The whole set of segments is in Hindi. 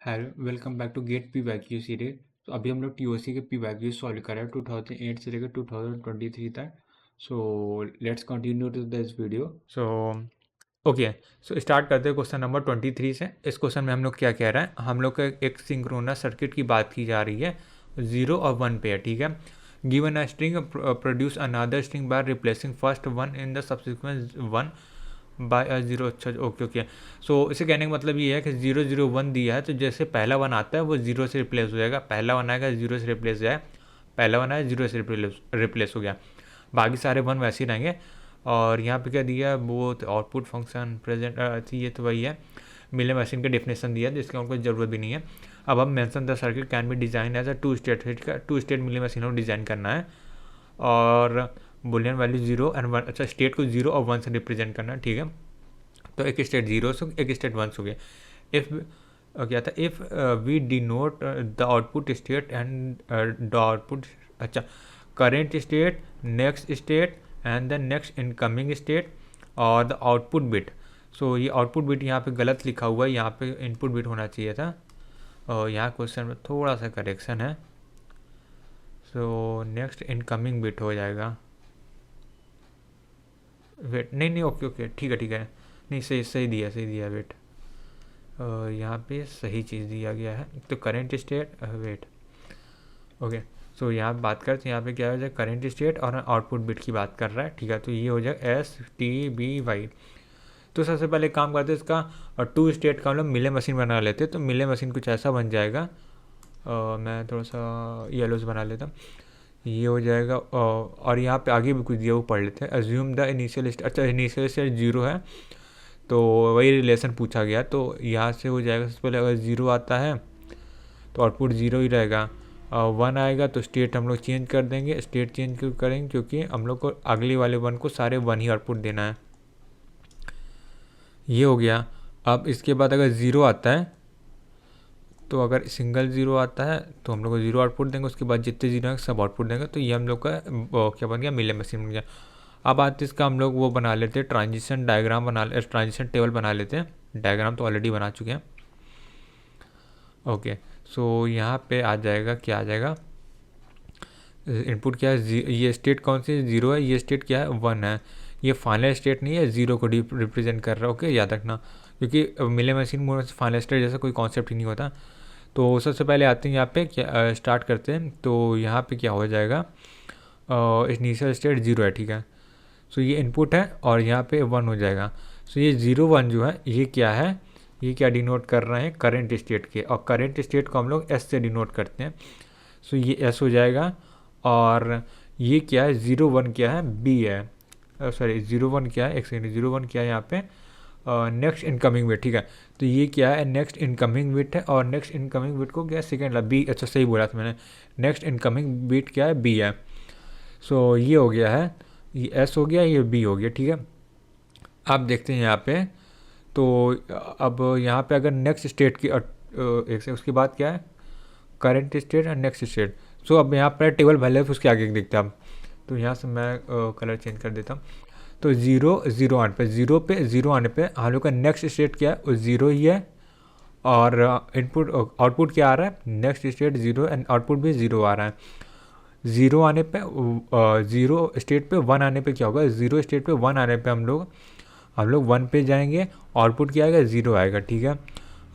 Hello welcome back to GATE P YQ series. तो अभी हम लोग टीओसी के पी वैक्यू सॉल्व कर रहे हैं 2008 से लेकर 2023 तक। So let's continue to this video. Okay so start करते हैं क्वेश्चन नंबर 23 से। इस क्वेश्चन में हम लोग क्या कह रहे हैं, हम लोग का एक सिंक्रोनस सर्किट की बात की जा रही है, 0 और 1 पे है। ठीक है, given a string produce another string by replacing first one in the subsequent one by a zero. अच्छा ओके ओके। सो इसे कहने का मतलब ये है कि 0 0 1 दिया है तो जैसे पहला वन आता है वो 0 से रिप्लेस हो जाएगा, पहला वन आएगा 0 से रिप्लेस हो जाए, पहला वन आया 0 से रिप्लेस हो गया, बाकी सारे वन वैसे ही रहेंगे। और यहाँ पे क्या दिया है, वो आउटपुट फंक्शन प्रेजेंट ये तो वही है, मिले मशीन का डेफिनेशन दिया है जिसकी हमको ज़रूरत भी नहीं है। अब हम mention the circuit can be design as a two state Mealy machine को डिज़ाइन करना है और बुलियन वैल्यू 0 और 1। अच्छा, स्टेट को 0 और 1 से रिप्रेजेंट करना है। ठीक है, तो एक स्टेट 0 से एक स्टेट 1 हो गया। इफ क्या था, if we denote the output state and the output, अच्छा, current state, next state and the next incoming state और द आउटपुट बिट। सो ये आउटपुट बिट यहाँ पे गलत लिखा हुआ है, यहाँ पे इनपुट बिट होना चाहिए था और यहाँ क्वेश्चन में थोड़ा सा करेक्शन है। सो नेक्स्ट इनकमिंग बिट हो जाएगा, वेट नहीं नहीं, ओके ओके ठीक है, नहीं सही सही दिया वेट, यहाँ पे सही चीज़ दिया गया है। तो current state, wait, okay. So यहाँ बात करते हैं, यहाँ पे क्या हो जाए, करेंट स्टेट और आउटपुट बिट की बात कर रहा है। ठीक है, तो ये हो जाए STBY। तो सबसे पहले काम करते हैं इसका, और टू स्टेट का हम लोग मिले मशीन बना लेते हैं। तो मिले मशीन कुछ ऐसा बन जाएगा, मैं थोड़ा सा येलो से बना लेता हूँ, ये हो जाएगा। और यहाँ पे आगे भी कुछ दिया वो पढ़ लेते हैं। अज्यूम द इनिशियल स्टेट, अच्छा इनिशियल स्टेट 0 है तो वही रिलेशन पूछा गया, तो यहाँ से हो जाएगा। सबसे पहले अगर 0 आता है तो आउटपुट 0 ही रहेगा, और 1 आएगा तो स्टेट हम लोग चेंज कर देंगे। स्टेट चेंज क्यों करेंगे, क्योंकि हम लोग को अगले वाले 1 को सारे 1 ही आउटपुट देना है। ये हो गया। अब इसके बाद अगर 0 आता है, तो अगर सिंगल 0 आता है तो हम लोग को 0 आउटपुट देंगे, उसके बाद जितने 0 हैं सब आउटपुट देंगे। तो ये हम लोग का क्या बन गया, मिले मशीन बन गया। अब आते इसका हम लोग वो बना लेते हैं, ट्रांजिशन डायग्राम ट्रांजिशन टेबल बना लेते हैं। डायग्राम तो ऑलरेडी बना चुके हैं। ओके, सो यहाँ पे आ जाएगा, क्या आ जाएगा, इनपुट क्या है, ये स्टेट कौन सी 0 है, ये स्टेट क्या है 1 है। ये फाइनल स्टेट नहीं है, 0 को रिप्रेजेंट कर रहा है। ओके, याद रखना, क्योंकि मिले मशीन में फाइनल स्टेट जैसा कोई कॉन्सेप्ट ही नहीं होता। तो सबसे पहले आते हैं यहाँ पे, क्या स्टार्ट करते हैं। तो यहाँ पे क्या हो जाएगा, इनिशियल स्टेट 0 है। ठीक है, सो ये इनपुट है और यहाँ पे 1 हो जाएगा। सो ये 0 1 जो है ये क्या है, ये क्या डिनोट कर रहे हैं, करेंट स्टेट के, और करेंट स्टेट को हम लोग S से डिनोट करते हैं। सो ये S हो जाएगा। और ये क्या है, 0 1 क्या है, B है, सॉरी 0 1 क्या है, एक सेकेंड, 0 1 क्या है यहाँ पे, नेक्स्ट इनकमिंग बिट। ठीक है, तो ये क्या है, नेक्स्ट इनकमिंग बिट है, और नेक्स्ट इनकमिंग बिट को क्या है, सेकेंड B, अच्छा सही बोला था मैंने, नेक्स्ट इनकमिंग बिट क्या है, B है। सो ये हो गया है, ये S हो गया, ये B हो गया। ठीक है, अब देखते हैं यहाँ पे। तो अब यहाँ पे अगर नेक्स्ट स्टेट की एक से उसके बाद क्या है, करंट स्टेट और नेक्स्ट स्टेट। सो अब यहाँ पर टेबल भले उसके आगे देखते हैं। अब तो यहाँ से मैं कलर चेंज कर देता हूँ। तो 0 0 आने पे, 0 आने पे हम लोग का नेक्स्ट स्टेट क्या है, वो 0 ही है। और इनपुट आउटपुट क्या आ रहा है, नेक्स्ट स्टेट 0 एंड आउटपुट भी 0 आ रहा है। 0 आने पे, 0 स्टेट पे 1 आने पे क्या होगा, 0 स्टेट पे 1 आने पे हम लोग 1 पे जाएंगे, आउटपुट क्या आएगा, 0 आएगा। ठीक है,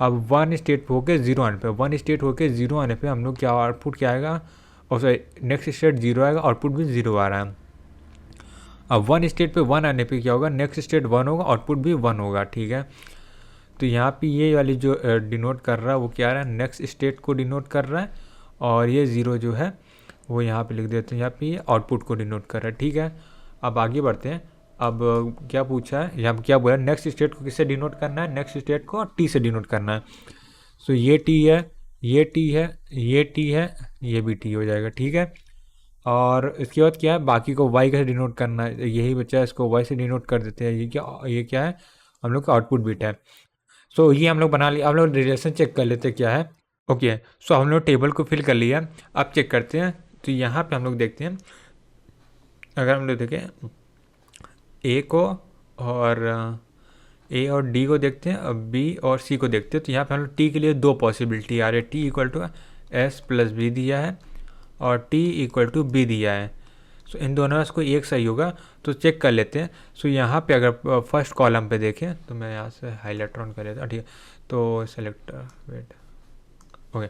अब 1 स्टेट होके 0 आने पे, 1 स्टेट होके 0 आने पे हम लोग क्या आउटपुट क्या आएगा, और सॉरी नेक्स्ट स्टेट 0 आएगा, आउटपुट भी 0 आ रहा है। अब 1 स्टेट पे 1 आने पे क्या होगा, नेक्स्ट स्टेट 1 होगा, आउटपुट भी 1 होगा। ठीक है, तो यहाँ पे ये वाली जो डिनोट कर रहा है वो क्या रहा है, नेक्स्ट स्टेट को डिनोट कर रहा है, और ये 0 जो है वो यहाँ पे लिख देते हैं, यहाँ पे ये आउटपुट को डिनोट कर रहा है। ठीक है, अब आगे बढ़ते हैं। अब क्या पूछा है, यहाँ क्या बोला, नेक्स्ट स्टेट को किससे डिनोट करना है, नेक्स्ट स्टेट को T से डिनोट करना है। सो ये T है, ये T है, ये T है, ये भी T हो जाएगा। ठीक है, और इसके बाद क्या है, बाकी को Y कैसे डिनोट करना है, यही बच्चा है, इसको Y से डिनोट कर देते हैं। ये क्या है, हम लोग का आउटपुट बिट है। सो ये हम लोग बना लिया। हम लोग रिलेशन चेक कर लेते हैं क्या है। ओके, सो हम लोग टेबल को फिल कर लिया। अब चेक करते हैं, तो यहाँ पे हम लोग देखते हैं, अगर हम लोग देखें A को और ए और डी को देखते हैं, अब बी और सी को देखते हैं। तो यहाँ पे हम लोग टी के लिए दो पॉसिबिलिटी आ रही है, T equal to S plus B दिया है और टी इक्वल टू बी दिया है। सो इन दोनों में से कोई एक सही होगा, तो चेक कर लेते हैं। सो यहाँ पे अगर फर्स्ट कॉलम पे देखें तो मैं यहाँ से हाईलाइटर ऑन कर लेता हूँ, ठीक है। तो सेलेक्ट वेट, ओके।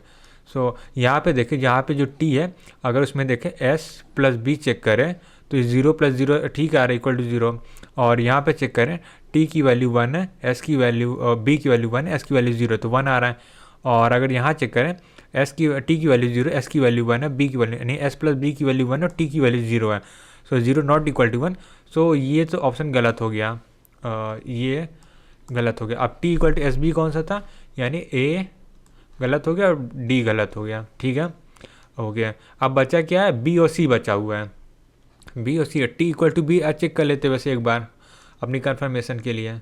सो यहाँ पे देखें, यहाँ पे जो टी है अगर उसमें देखें एस प्लस बी चेक करें तो ये 0 प्लस 0 ठीक आ रहा है इक्वल टू 0। और यहाँ पे चेक करें टी की वैल्यू 1 है, एस की वैल्यू बी की वैल्यू 1 है, एस की वैल्यू 0 तो 1 आ रहा है। और अगर यहाँ चेक करें एस की टी की वैल्यू 0, एस की वैल्यू 1 है, बी की वैल्यू नहीं, एस प्लस बी की वैल्यू 1 और टी की वैल्यू 0 है। सो 0 नॉट इक्वल टू 1। सो ये तो ऑप्शन गलत हो गया, ये गलत हो गया। अब T equal to S B कौन सा था, यानी ए गलत हो गया और डी गलत हो गया, ठीक है, हो गया। अब बचा क्या है, बी और सी बचा हुआ है, बी और C. T equal to B check कर लेते हैं वैसे एक बार अपनी कंफर्मेशन के लिए,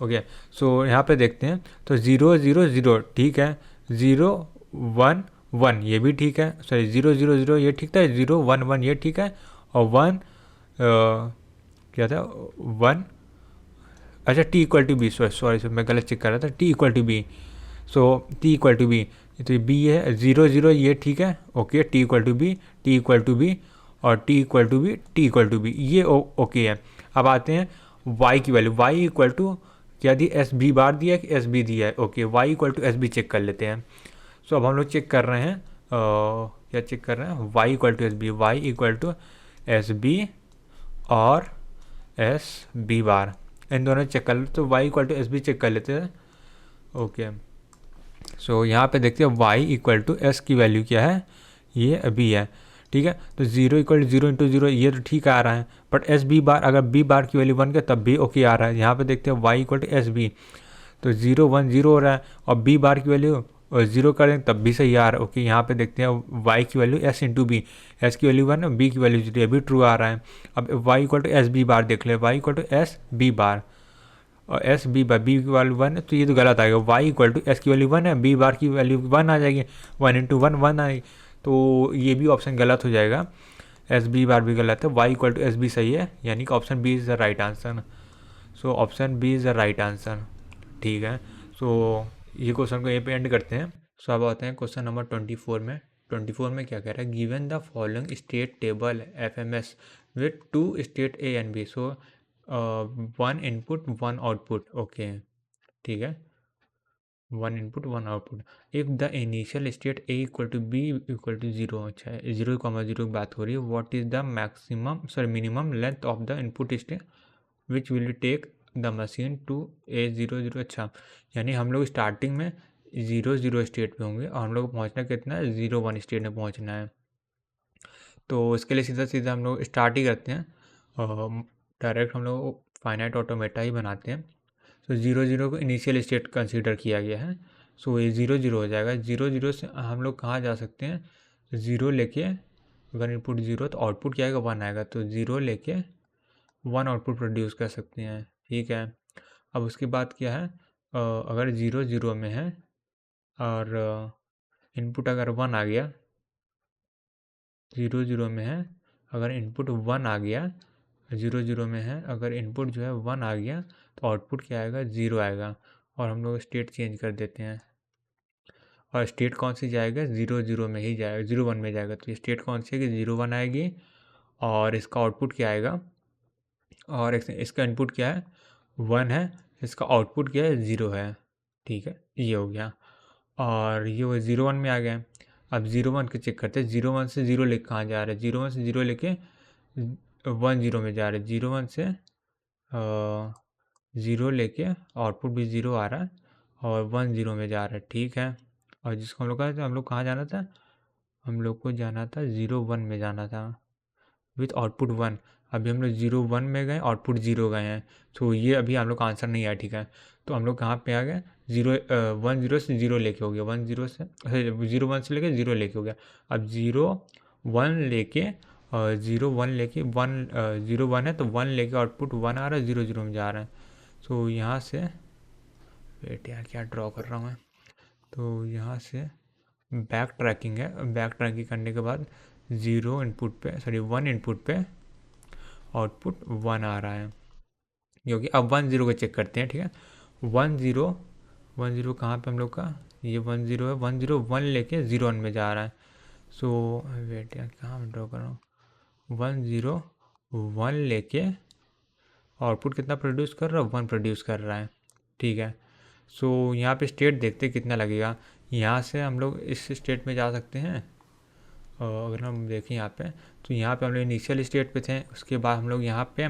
ओके। सो यहाँ पे देखते हैं तो 0 0 0 ठीक है, 0 1 1 ये भी ठीक है, सॉरी 0 0 0 ये ठीक था, 0 1 1 ये ठीक है, और 1 क्या था 1, अच्छा T equal to B, sorry मैं गलत चेक कर रहा था, T equal to B. So T equal to B, तो बी है 0 0 ये ठीक है, okay. T equal to B, T equal to B और T equal to B, T equal to B, ये ओके है। अब आते हैं वाई की वैल्यू, वाई इक्वल टू क्या दी, एस बी बार दिया है कि एस बी दिया है, okay. Y equal to S B check कर लेते हैं। सो अब हम लोग चेक कर रहे हैं क्या चेक कर रहे हैं, Y equal to S B, Y equal to S B और एस बी बार, इन दोनों चेक कर लेते। तो Y equal to S B check कर लेते हैं, ओके। सो यहाँ पे देखते हैं y इक्वल टू एस की वैल्यू क्या है, ये अभी है, ठीक है। तो 0 इक्वल टू 0 इंटू 0 ये तो ठीक आ रहा है, बट एस बी बार अगर बी बार की वैल्यू 1 के तब भी ओके आ रहा है। यहाँ पे देखते हैं y equal to S B, तो 0 1 0 हो रहा है और बी बार की वैल्यू 0 करें तब भी सही आ रहा है, ओके। यहाँ पे देखते हैं y की value s into B, S की वैल्यू 1 और बी की वैल्यू 0, ये भी ट्रू आ रहा है। अब y equal to S B bar देख ले, y equal to S B bar और एस बी बार, बी की वैल्यू 1 है तो ये तो गलत आएगा। वाई इक्वल टू एस की वैल्यू 1 है, बी बार की वैल्यू 1 आ जाएगी, 1 इंटू 1 1 आएगी, तो ये भी ऑप्शन गलत हो जाएगा। एस बी बार भी गलत है, Y equal to S B सही है, यानी कि option B is the right answer. So option B is the right answer, ठीक है। सो ये क्वेश्चन को यहीं पे एंड करते हैं। सो अब आते हैं क्वेश्चन नंबर 24 में। 24 में क्या कह रहा है, given the following state table F M S with 2 state A and B, so 1 input 1 output, okay, ठीक है, 1 input 1 output. If the initial state A equal to B equal to 0, अच्छा है 0,0 की बात हो रही है। What is the maximum sorry minimum length of the input state which will take the machine to A 0 0, अच्छा यानी हम लोग स्टार्टिंग में 0 0 स्टेट पे होंगे और हम लोग पहुँचना कितना है 0 1 स्टेट में पहुँचना है। तो इसके लिए सीधा सीधा हम लोग स्टार्ट ही करते हैं, डायरेक्ट हम लोग फाइनाइट ऑटोमेटा ही बनाते हैं। सो 0 0 को इनिशियल स्टेट कंसीडर किया गया है, सो ये 0 0 हो जाएगा। 0 0 से हम लोग कहाँ जा सकते हैं, 0 लेके अगर इनपुट 0 तो आउटपुट क्या आएगा 1 आएगा, तो 0 लेके 1 आउटपुट प्रोड्यूस कर सकते हैं, ठीक है। अब उसके बाद क्या है, अगर 0 0 में है और इनपुट अगर 1 आ गया, 0 0 में है अगर इनपुट 1 आ गया, 0 0 में है अगर इनपुट जो है 1 आ गया तो आउटपुट क्या आएगा 0 आएगा, और हम लोग स्टेट चेंज कर देते हैं। और स्टेट कौन सी जाएगा, 0 0 में ही जाएगा, 0 1 में जाएगा, तो स्टेट कौन सी है कि 0 1 आएगी और इसका आउटपुट क्या आएगा, और इसका इनपुट क्या है 1 है, इसका आउटपुट क्या है 0 है, ठीक है, ये हो गया। और ये वो 0 1 में आ गया। अब 0 1 के चेक करते हैं, 0 1 से 0 लेके कहाँ जा रहा है, 0 1 से 0 लेके 1 0 में जा रहे हैं, 0 1 से 0 लेके आउटपुट भी 0 आ रहा है और 1 0 में जा रहा है, ठीक है। और जिसको हम लोग कहा था, हम लोग कहाँ जाना था, हम लोग को जाना था 0 1 में जाना था विथ आउटपुट 1। अभी हम लोग 0 1 में गए, आउटपुट 0 गए हैं, तो ये अभी हम लोग का आंसर नहीं आया, ठीक है। तो हम लोग कहाँ पे आ गए, 1 0 से 0 लेके हो गया, 1 0 से 0 1 से लेके 0 लेके हो गया। अब 0 1 लेके 0 1 लेके 1 0 1 है तो 1 लेके आउटपुट 1 आ रहा है, 0 0 में जा रहा है। तो यहाँ से वेट यार क्या ड्रॉ कर रहा हूँ मैं, तो यहाँ से बैक ट्रैकिंग है, बैक ट्रैकिंग करने के बाद 0 इनपुट पे सॉरी 1 इनपुट पे आउटपुट 1 आ रहा है, क्योंकि अब 1 0 को चेक करते हैं, ठीक है। 10 कहाँ पे हम लोग का, ये 10 है, 101 लेके 01 में जा रहा है। सो वेट यार, कहाँ मैं ड्रॉ कर रहा हूँ, 101 लेके आउटपुट कितना प्रोड्यूस कर रहा है, 1 प्रोड्यूस कर रहा है, ठीक है। सो यहाँ पे स्टेट देखते कितना लगेगा। यहाँ से हम लोग इस स्टेट में जा सकते हैं, और अगर हम देखें यहाँ पे, तो यहाँ पे हम लोग इनिशियल स्टेट पे थे, उसके बाद हम लोग यहाँ पे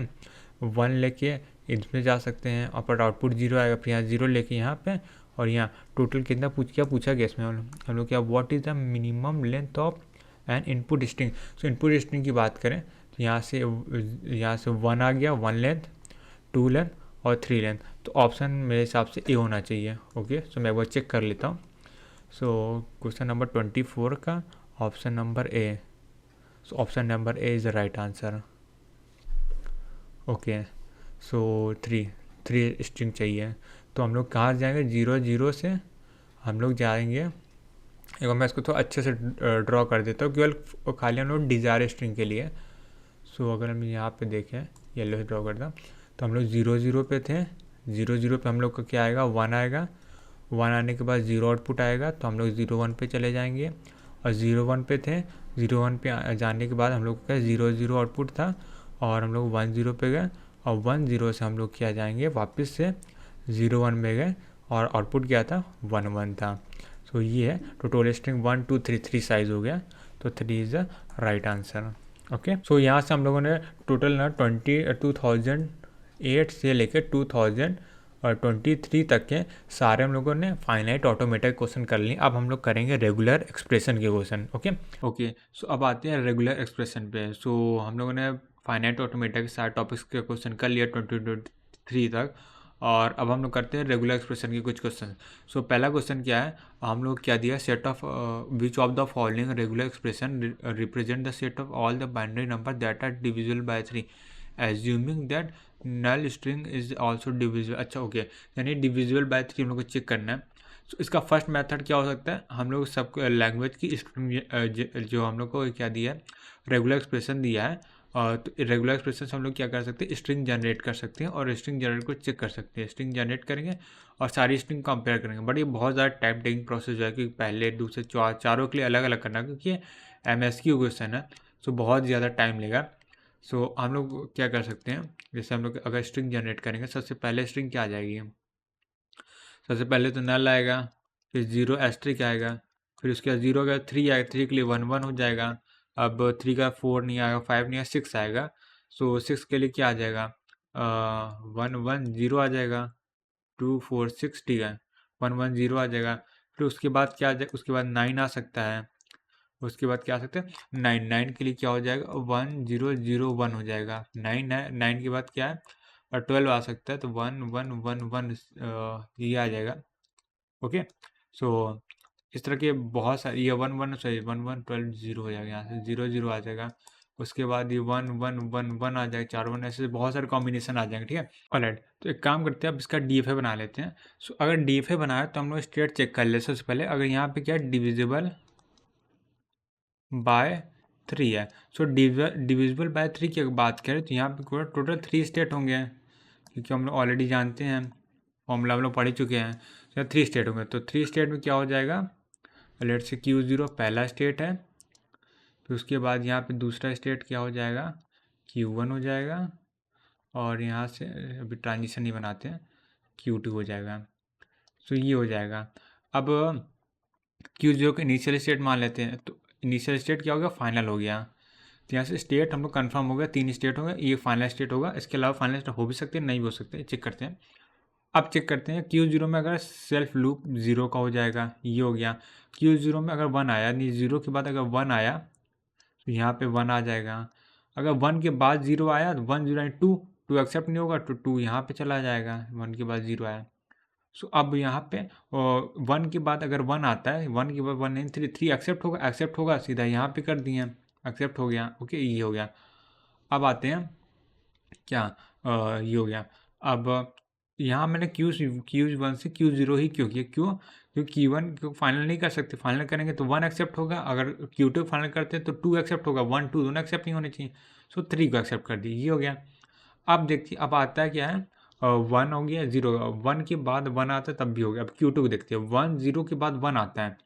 1 लेके इसमें जा सकते हैं, और पर आउटपुट 0 आएगा, फिर यहाँ 0 लेके यहाँ पे, और यहाँ टोटल कितना क्या पूछा गया इसमें हम लोग क्या, what is the minimum length of N input string. So input string की बात करें तो यहाँ से 1 आ गया, 1 लेंथ, 2 लेंथ और 3 लेंथ। तो ऑप्शन मेरे हिसाब से ए होना चाहिए। ओके, सो मैं एक बार चेक कर लेता हूँ। सो क्वेश्चन नंबर 24 का option number A, so option number A is the right answer. Okay, so three string चाहिए। तो हम लोग कहाँ जाएंगे, 0 से हम लोग जाएंगे, एक बार मैं इसको थोड़ा अच्छे से ड्रॉ कर देता हूँ, केवल खाली हम लोग डिज़ायर स्ट्रिंग के लिए। सो अगर हम यहाँ पे देखें, येलो से ड्रॉ करता, तो हम लोग 0 पे थे, 0 पे हम लोग का क्या आएगा, 1 आएगा, 1 आने के बाद 0 आउटपुट आएगा, तो हम लोग 01 पे चले जाएंगे, और 01 पे थे, 01 पे जाने के बाद हम लोग का 00 आउटपुट था, और हम लोग 10 पे गए, और 10 से हम लोग क्या जाएंगे, वापस से 01 में गए, और आउटपुट क्या था, 11 था। सो ये है टोटल स्ट्रिंग 1 2 3 साइज हो गया, तो 3 is the right answer. Okay, so यहाँ से हम लोगों ने टोटल ना 2008 से लेकर 2023 तक के सारे हम लोगों ने फाइनाइट ऑटोमेटिक क्वेश्चन कर लिए। अब हम लोग करेंगे रेगुलर एक्सप्रेशन के क्वेश्चन। ओके, सो अब आते हैं रेगुलर एक्सप्रेशन पे। सो हम लोगों ने फाइनाइट ऑटोमेटिक के सारे टॉपिक्स के क्वेश्चन कर लिया 2023 तक, और अब हम लोग करते हैं रेगुलर एक्सप्रेशन के कुछ क्वेश्चन। सो पहला क्वेश्चन क्या है, हम लोग क्या दिया, set of which of the following regular expression represent the set of all the binary number that are divisible by 3 assuming that null string is also divisible. अच्छा, ओके, यानी डिविजिबल बाय 3 हम लोग को चेक करना है। सो इसका फर्स्ट मेथड क्या हो सकता है, हम लोग सब लैंग्वेज की स्ट्रिंग जो हम लोग को क्या दिया है, रेगुलर एक्सप्रेशन दिया है, तो रेगुलर एक्सप्रेशन से हम लोग क्या कर सकते हैं, स्ट्रिंग जनरेट कर सकते हैं, और स्ट्रिंग जनरेट को चेक कर सकते हैं। स्ट्रिंग जनरेट करेंगे और सारी स्ट्रिंग कंपेयर करेंगे, बट ये बहुत ज़्यादा टाइम टेकिंग प्रोसेस है, क्योंकि पहले दूसरे चारों के लिए अलग अलग करना, क्योंकि MSQ क्वेश्चन है, सो बहुत ज़्यादा टाइम लेगा। सो हम लोग क्या कर सकते हैं, जैसे हम लोग अगर स्ट्रिंग जनरेट करेंगे, सबसे पहले स्ट्रिंग क्या आ जाएगी, सबसे पहले तो नल आएगा, फिर 0 एस्ट्रिक आएगा, फिर उसके बाद 0 का 3 आएगा, 3 के लिए 1 1 हो जाएगा। अब 3 का 4 नहीं आएगा, 5 नहीं आएगा, 6 आएगा। सो 6 के लिए क्या आ जाएगा, 1 1 0 आ जाएगा, 2 4 6, ठीक है, 1 1 0 आ जाएगा। फिर उसके बाद क्या आ जाएगा, उसके बाद 9 आ सकता है, उसके बाद क्या आ सकता है, 9 के लिए क्या हो जाएगा, 1 0 0 1 हो जाएगा। 9 के बाद क्या है, और 12 आ सकता है, तो 1 1 1 1 ये आ जाएगा। ओके, सो इस तरह के बहुत सारे, ये 1 1 सॉरी 1 1 12 0 हो जाएगा, यहाँ से 0 0 आ जाएगा, उसके बाद ये 1 1 1 1 आ जाएगा, 4 1, ऐसे बहुत सारे कॉम्बिनेशन आ जाएंगे, ठीक है। ऑलराइट, तो एक काम करते हैं, अब इसका DFA बना लेते हैं। सो अगर DFA बनाया तो हम लोग स्टेट चेक कर ले सबसे पहले, अगर यहाँ पे क्या डिविजिबल बाय 3 है। सो डिविजिबल बाय 3 की अगर बात करें तो यहाँ पे टोटल 3 स्टेट होंगे, क्योंकि हम लोग ऑलरेडी जानते हैं, फॉर्मूला हम लोग पढ़ चुके हैं, तो 3 स्टेट होंगे। तो 3 स्टेट में क्या हो जाएगा, लेट से Q0 पहला स्टेट है, फिर उसके बाद यहाँ पे दूसरा स्टेट क्या हो जाएगा, Q1 हो जाएगा, और यहाँ से अभी ट्रांजिशन नहीं बनाते हैं, Q2 हो जाएगा। सो ये हो जाएगा। अब Q0 को इनिशियल स्टेट मान लेते हैं, तो इनिशियल स्टेट क्या हो गया, फाइनल हो गया। तो यहाँ से स्टेट हम लोग कन्फर्म हो गया, 3 स्टेट होंगे, ये फाइनल स्टेट होगा, इसके अलावा फाइनल स्टेट हो भी सकते हैं, नहीं भी हो सकते, चेक करते हैं। अब चेक करते हैं Q0 में अगर सेल्फ लूप 0 का हो जाएगा, ये हो गया। Q0 में अगर 1 आया, नहीं 0 के बाद अगर 1 आया, तो यहाँ पे 1 आ जाएगा। अगर 1 के बाद 0 आया तो 1 0 2 एक्सेप्ट नहीं होगा, तो 2 यहाँ पे चला जाएगा, 1 के बाद 0 आया। सो अब यहाँ पे 1 के बाद अगर 1 आता है, 1 के बाद 1 नहीं, 3 एक्सेप्ट होगा, सीधा यहाँ पे कर दिए, एक्सेप्ट हो गया। ओके, ये हो गया। अब आते हैं क्या, ये हो गया। अब यहाँ मैंने Q1 से Q0 ही क्यों किया, क्योंकि Q1 को फाइनल नहीं कर सकते, फाइनल करेंगे तो 1 एक्सेप्ट होगा, अगर Q2 फाइनल करते हैं तो 2 एक्सेप्ट होगा, 1 2 दोनों एक्सेप्ट नहीं होने चाहिए, सो 3 को एक्सेप्ट कर दिए, ये हो गया। अब देखिए, अब आता है क्या है, वन हो गया, जीरो, वन के बाद वन आता है तब भी हो गया। अब Q2 को देखते हैं, वन जीरो के बाद वन आता है।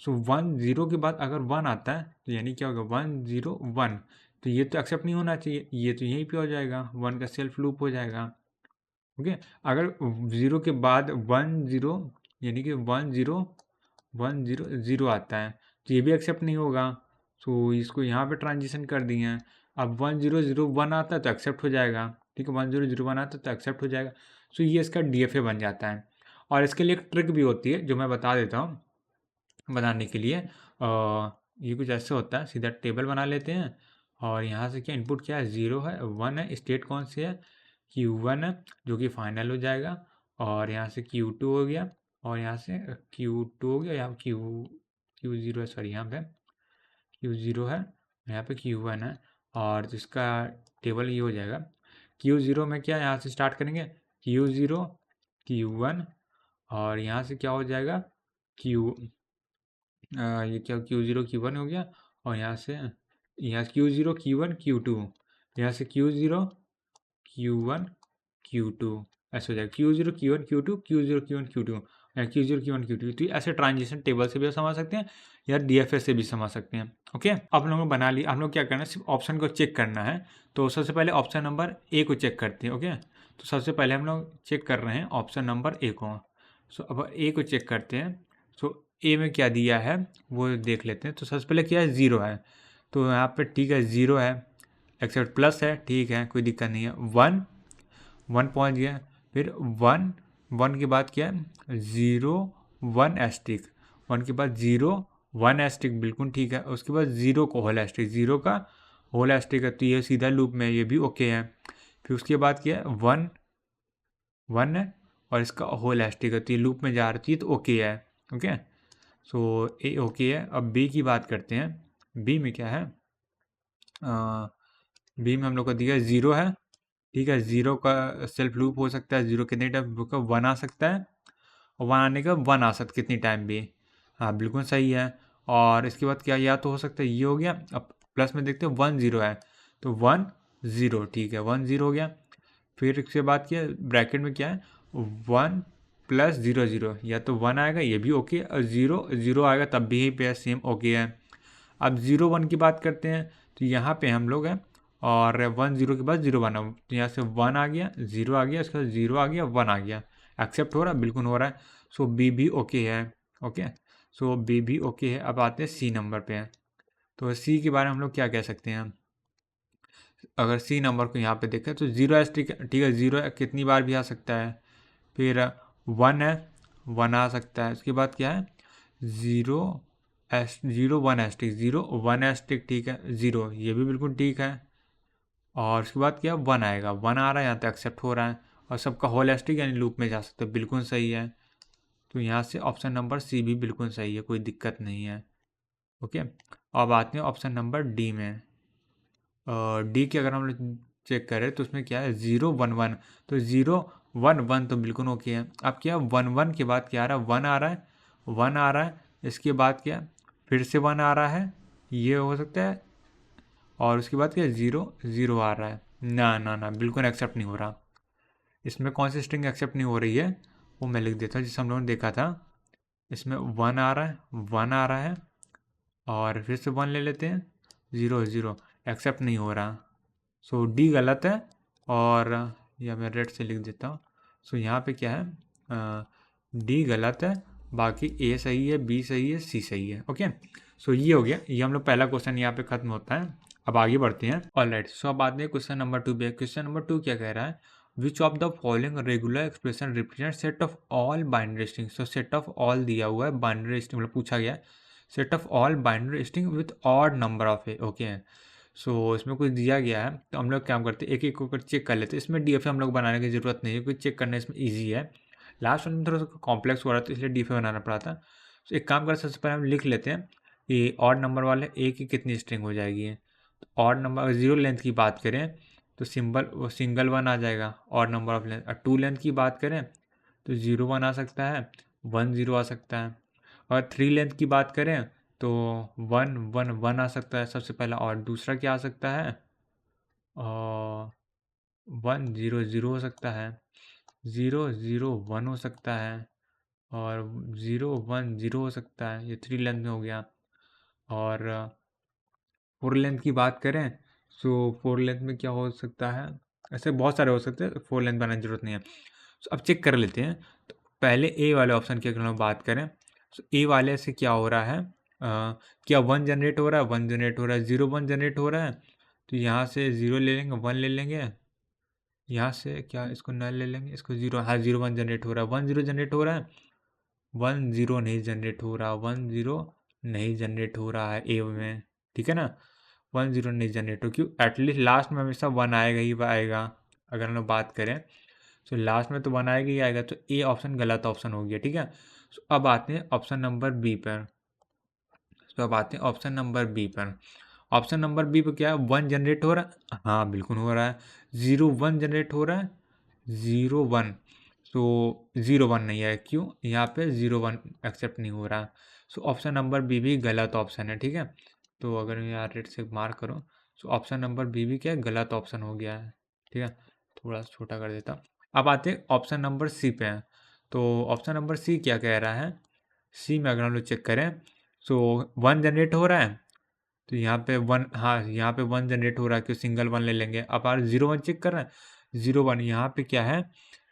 सो वन जीरो के बाद अगर वन आता है तो यानी क्या होगा, वन जीरो वन, तो ये तो एक्सेप्ट नहीं होना चाहिए, ये तो यहीं पे हो जाएगा, वन का सेल्फ लूप हो जाएगा। ओके, अगर जीरो के बाद वन जीरो, यानी कि वन जीरो जीरो आता है तो ये भी एक्सेप्ट नहीं होगा। सो इसको यहाँ पे ट्रांजिशन कर दिए हैं। अब वन जीरो जीरो वन आता है तो एक्सेप्ट हो जाएगा, ठीक है, वन जीरो जीरो वन आता है तो एक्सेप्ट हो जाएगा। सो ये इसका DFA बन जाता है। और इसके लिए एक ट्रिक भी होती है जो मैं बता देता हूँ बनाने के लिए। ये कुछ ऐसे होता है, सीधा टेबल बना लेते हैं और यहाँ से क्या इनपुट क्या है, ज़ीरो है, वन है, स्टेट कौन सी है, Q1 है जो कि फाइनल हो जाएगा, और यहाँ से Q2 हो गया, और यहाँ से Q2 हो गया, यहाँ Q0 है, सॉरी यहाँ पे Q0 है, यहाँ पे Q1 है, और जिसका टेबल ये हो जाएगा। Q0 में क्या, यहाँ से स्टार्ट करेंगे, Q0 Q1, और यहाँ से क्या हो जाएगा, ये क्या Q0 Q1 हो गया, और यहाँ से Q0 Q1 Q2, यहाँ से Q0 Q1 Q2, ऐसे हो जाएगा Q0 Q1 Q2 Q0 Q1 Q2, या Q0 Q1 Q2। तो ऐसे ट्रांजिशन टेबल से भी समझ सकते हैं या DFA से भी समझ सकते हैं। ओके, अब हम लोगों ने बना लिया, हम लोग क्या करना है, सिर्फ ऑप्शन को चेक करना है। तो सबसे पहले ऑप्शन नंबर A को चेक करते हैं। ओके, तो सबसे पहले हम लोग चेक कर रहे हैं ऑप्शन नंबर A को। सो अब A को चेक करते हैं। सो A में क्या दिया है वो देख लेते हैं। तो सबसे पहले क्या है, ज़ीरो है, तो यहाँ पे ठीक है ज़ीरो है, एक्सेप्ट प्लस है, ठीक है कोई दिक्कत नहीं है, वन वन पहुँच गया, फिर वन, वन के बाद क्या है, ज़ीरो वन एस्टिक, वन के बाद ज़ीरो वन एस्टिक, बिल्कुल ठीक है। उसके बाद ज़ीरो को होल एस्टिक, ज़ीरो का होल एस्टिक है, तो ये सीधा लूप में, ये भी ओके है। फिर उसके बाद क्या है, वन वन है, और इसका होल एस्टिक है, तो ये लूप में जा रही है, तो ओके है। ओके, सो ए ओके है। अब बी की बात करते हैं। बी में क्या है, बी में हम लोग को दिया ज़ीरो है, ठीक है, ज़ीरो का सेल्फ लूप हो सकता है, ज़ीरो कितने टाइम का, वन आ सकता है, और वन आने का वन आ सकता कितनी टाइम भी। हाँ बिल्कुल सही है। और इसके बाद क्या, या तो हो सकता है ये हो गया। अब प्लस में देखते हैं, वन ज़ीरो है, तो वन ज़ीरो, ठीक है, वन ज़ीरो हो गया। फिर इसके बाद क्या, ब्रैकेट में क्या है, वन प्लस ज़ीरो ज़ीरो, या तो वन आएगा, ये भी ओके, और ज़ीरो ज़ीरो आएगा तब भी पे सेम ओके है। अब ज़ीरो वन की बात करते हैं, तो यहाँ पे हम लोग हैं, और वन ज़ीरो के बाद ज़ीरो वन, तो यहाँ से वन आ गया, ज़ीरो आ गया, उसके बाद ज़ीरो आ गया, वन आ गया, एक्सेप्ट हो रहा है, बिल्कुल हो रहा है। सो बी भी ओके है। ओके, सो बी भी ओके है। अब आते हैं सी नंबर पे। तो सी के बारे में हम लोग क्या कह सकते हैं, अगर सी नंबर को यहाँ पे देखें तो ज़ीरो एस, ठीक है, ज़ीरो कितनी बार भी आ सकता है। फिर वन है, वन आ सकता है। उसके बाद क्या है, zero S, zero one asterisk, zero one asterisk, ठीक है, ज़ीरो ये भी बिल्कुल ठीक है। और उसके बाद क्या, वन आएगा, वन आ रहा है यहाँ तो एक्सेप्ट हो रहा है, और सबका होल एस्टिक यानी लूप में जा सकते हैं, बिल्कुल सही है। तो यहाँ से ऑप्शन नंबर सी भी बिल्कुल सही है, कोई दिक्कत नहीं है। ओके, अब आते हैं ऑप्शन नंबर डी में। डी की अगर हम लोग चेक करें तो उसमें क्या है, ज़ीरो वन वन, तो ज़ीरो वन वन तो बिल्कुल ओके है। अब क्या, वन वन के बाद क्या आ रहा है, वन आ रहा है, वन आ रहा है, इसके बाद क्या, फिर से वन आ रहा है, ये हो सकता है, और उसके बाद क्या, ज़ीरो ज़ीरो आ रहा है, ना ना ना बिल्कुल एक्सेप्ट नहीं हो रहा। इसमें कौन सी स्ट्रिंग एक्सेप्ट नहीं हो रही है वो मैं लिख देता हूँ, जिसे हम लोगों ने देखा था। इसमें वन आ रहा है, वन आ रहा है, और फिर से वन ले लेते हैं, ज़ीरो ज़ीरो, एक्सेप्ट नहीं हो रहा। सो डी गलत है, और या मैं रेड से लिख देता हूँ। सो यहाँ पे क्या है, डी गलत है, बाकी ए सही है, बी सही है, सी सही है। ओके, सो ये हो गया, ये हम लोग पहला क्वेश्चन यहाँ पे खत्म होता है। अब आगे बढ़ते हैं। ऑलराइट, सो अब आते हैं क्वेश्चन नंबर 2 पे। क्वेश्चन नंबर 2 क्या कह रहा है, which of the following regular expression represent set of all binary string. So set of all दिया हुआ है, बाइनरी स्ट्रिंग मतलब पूछा गया है, set of all binary string with odd number of A. Okay, so इसमें कुछ दिया गया है, तो हम लोग क्या करते हैं, एक एक होकर चेक कर लेते हैं। इसमें DFA हम लोग बनाने की ज़रूरत नहीं है, क्योंकि चेक करना इसमें ईजी है। लास्ट वन में थोड़ा सा कॉम्प्लेक्स हो रहा था, इसलिए DFA बनाना पड़ा था। तो एक काम कर, सबसे पहले हम लिख लेते हैं कि ऑड नंबर वाले ए की कितनी स्ट्रिंग हो जाएगी। तो ऑड नंबर, अगर जीरो लेंथ की बात करें तो सिंबल वो सिंगल वन आ जाएगा, ऑड नंबर ऑफ लेंथ। और टू लेंथ की बात करें तो ज़ीरो वन आ सकता है, वन ज़ीरो आ सकता है। और थ्री लेंथ की बात करें तो वन वन वन आ सकता है सबसे पहला, और दूसरा क्या आ सकता है, 1 0 0 हो सकता है, 0 0 1 हो सकता है, और 0 1 0 हो सकता है। ये 3 लेंथ में हो गया। और 4 लेंथ की बात करें तो 4 लेंथ में क्या हो सकता है, ऐसे बहुत सारे हो सकते हैं, 4 लेंथ बनाने की जरूरत नहीं है। तो अब चेक कर लेते हैं। तो पहले ए वाले ऑप्शन की अगर हम बात करें तो ए वाले से क्या हो रहा है, क्या 1 जनरेट हो रहा है, 1 जनरेट हो रहा है, 0 1 जनरेट हो रहा है। तो यहाँ से 0 ले लेंगे, 1 ले लेंगे, यहाँ से क्या इसको नल ले लेंगे, इसको 0, हाँ 0 1 जनरेट हो रहा है, 1 0 जनरेट हो रहा है, 1 0 नहीं जनरेट हो रहा, 1 0 नहीं जनरेट हो रहा है ए में, ठीक है ना। 1 0 नहीं जनरेट हो, क्यों, एटलीस्ट लास्ट में हमेशा 1 आएगा ही आएगा। अगर हम लोग बात करें तो लास्ट में तो 1 आएगा ही आएगा, तो ए ऑप्शन गलत ऑप्शन हो गया, ठीक है। तो अब आते हैं ऑप्शन नंबर बी पर। तो अब आते हैं ऑप्शन नंबर बी पर। ऑप्शन नंबर बी पर क्या है, 1 जनरेट हो रहा है, हाँ बिल्कुल हो रहा है। 0 1 जनरेट हो रहा है, 0 1, तो 0 1 नहीं है, क्यों, यहाँ पे 0 1 एक्सेप्ट नहीं हो रहा। सो ऑप्शन नंबर बी भी गलत ऑप्शन है, ठीक है। तो अगर मैं यहाँ रेड से मार्क करूँ तो ऑप्शन नंबर बी भी क्या है, गलत ऑप्शन हो गया है, ठीक है। थोड़ा सा छोटा कर देता। अब आते हैं ऑप्शन नंबर सी पे हैं। तो ऑप्शन नंबर सी क्या कह रहा है, सी में अगर हम लोग चेक करें तो 1 जनरेट हो रहा है, तो यहाँ पे 1, हाँ यहाँ पे 1 जनरेट हो रहा है, क्यों, सिंगल 1 ले लेंगे। अब आप 0 1 चेक कर रहे हैं, 0 1 यहाँ पे क्या है,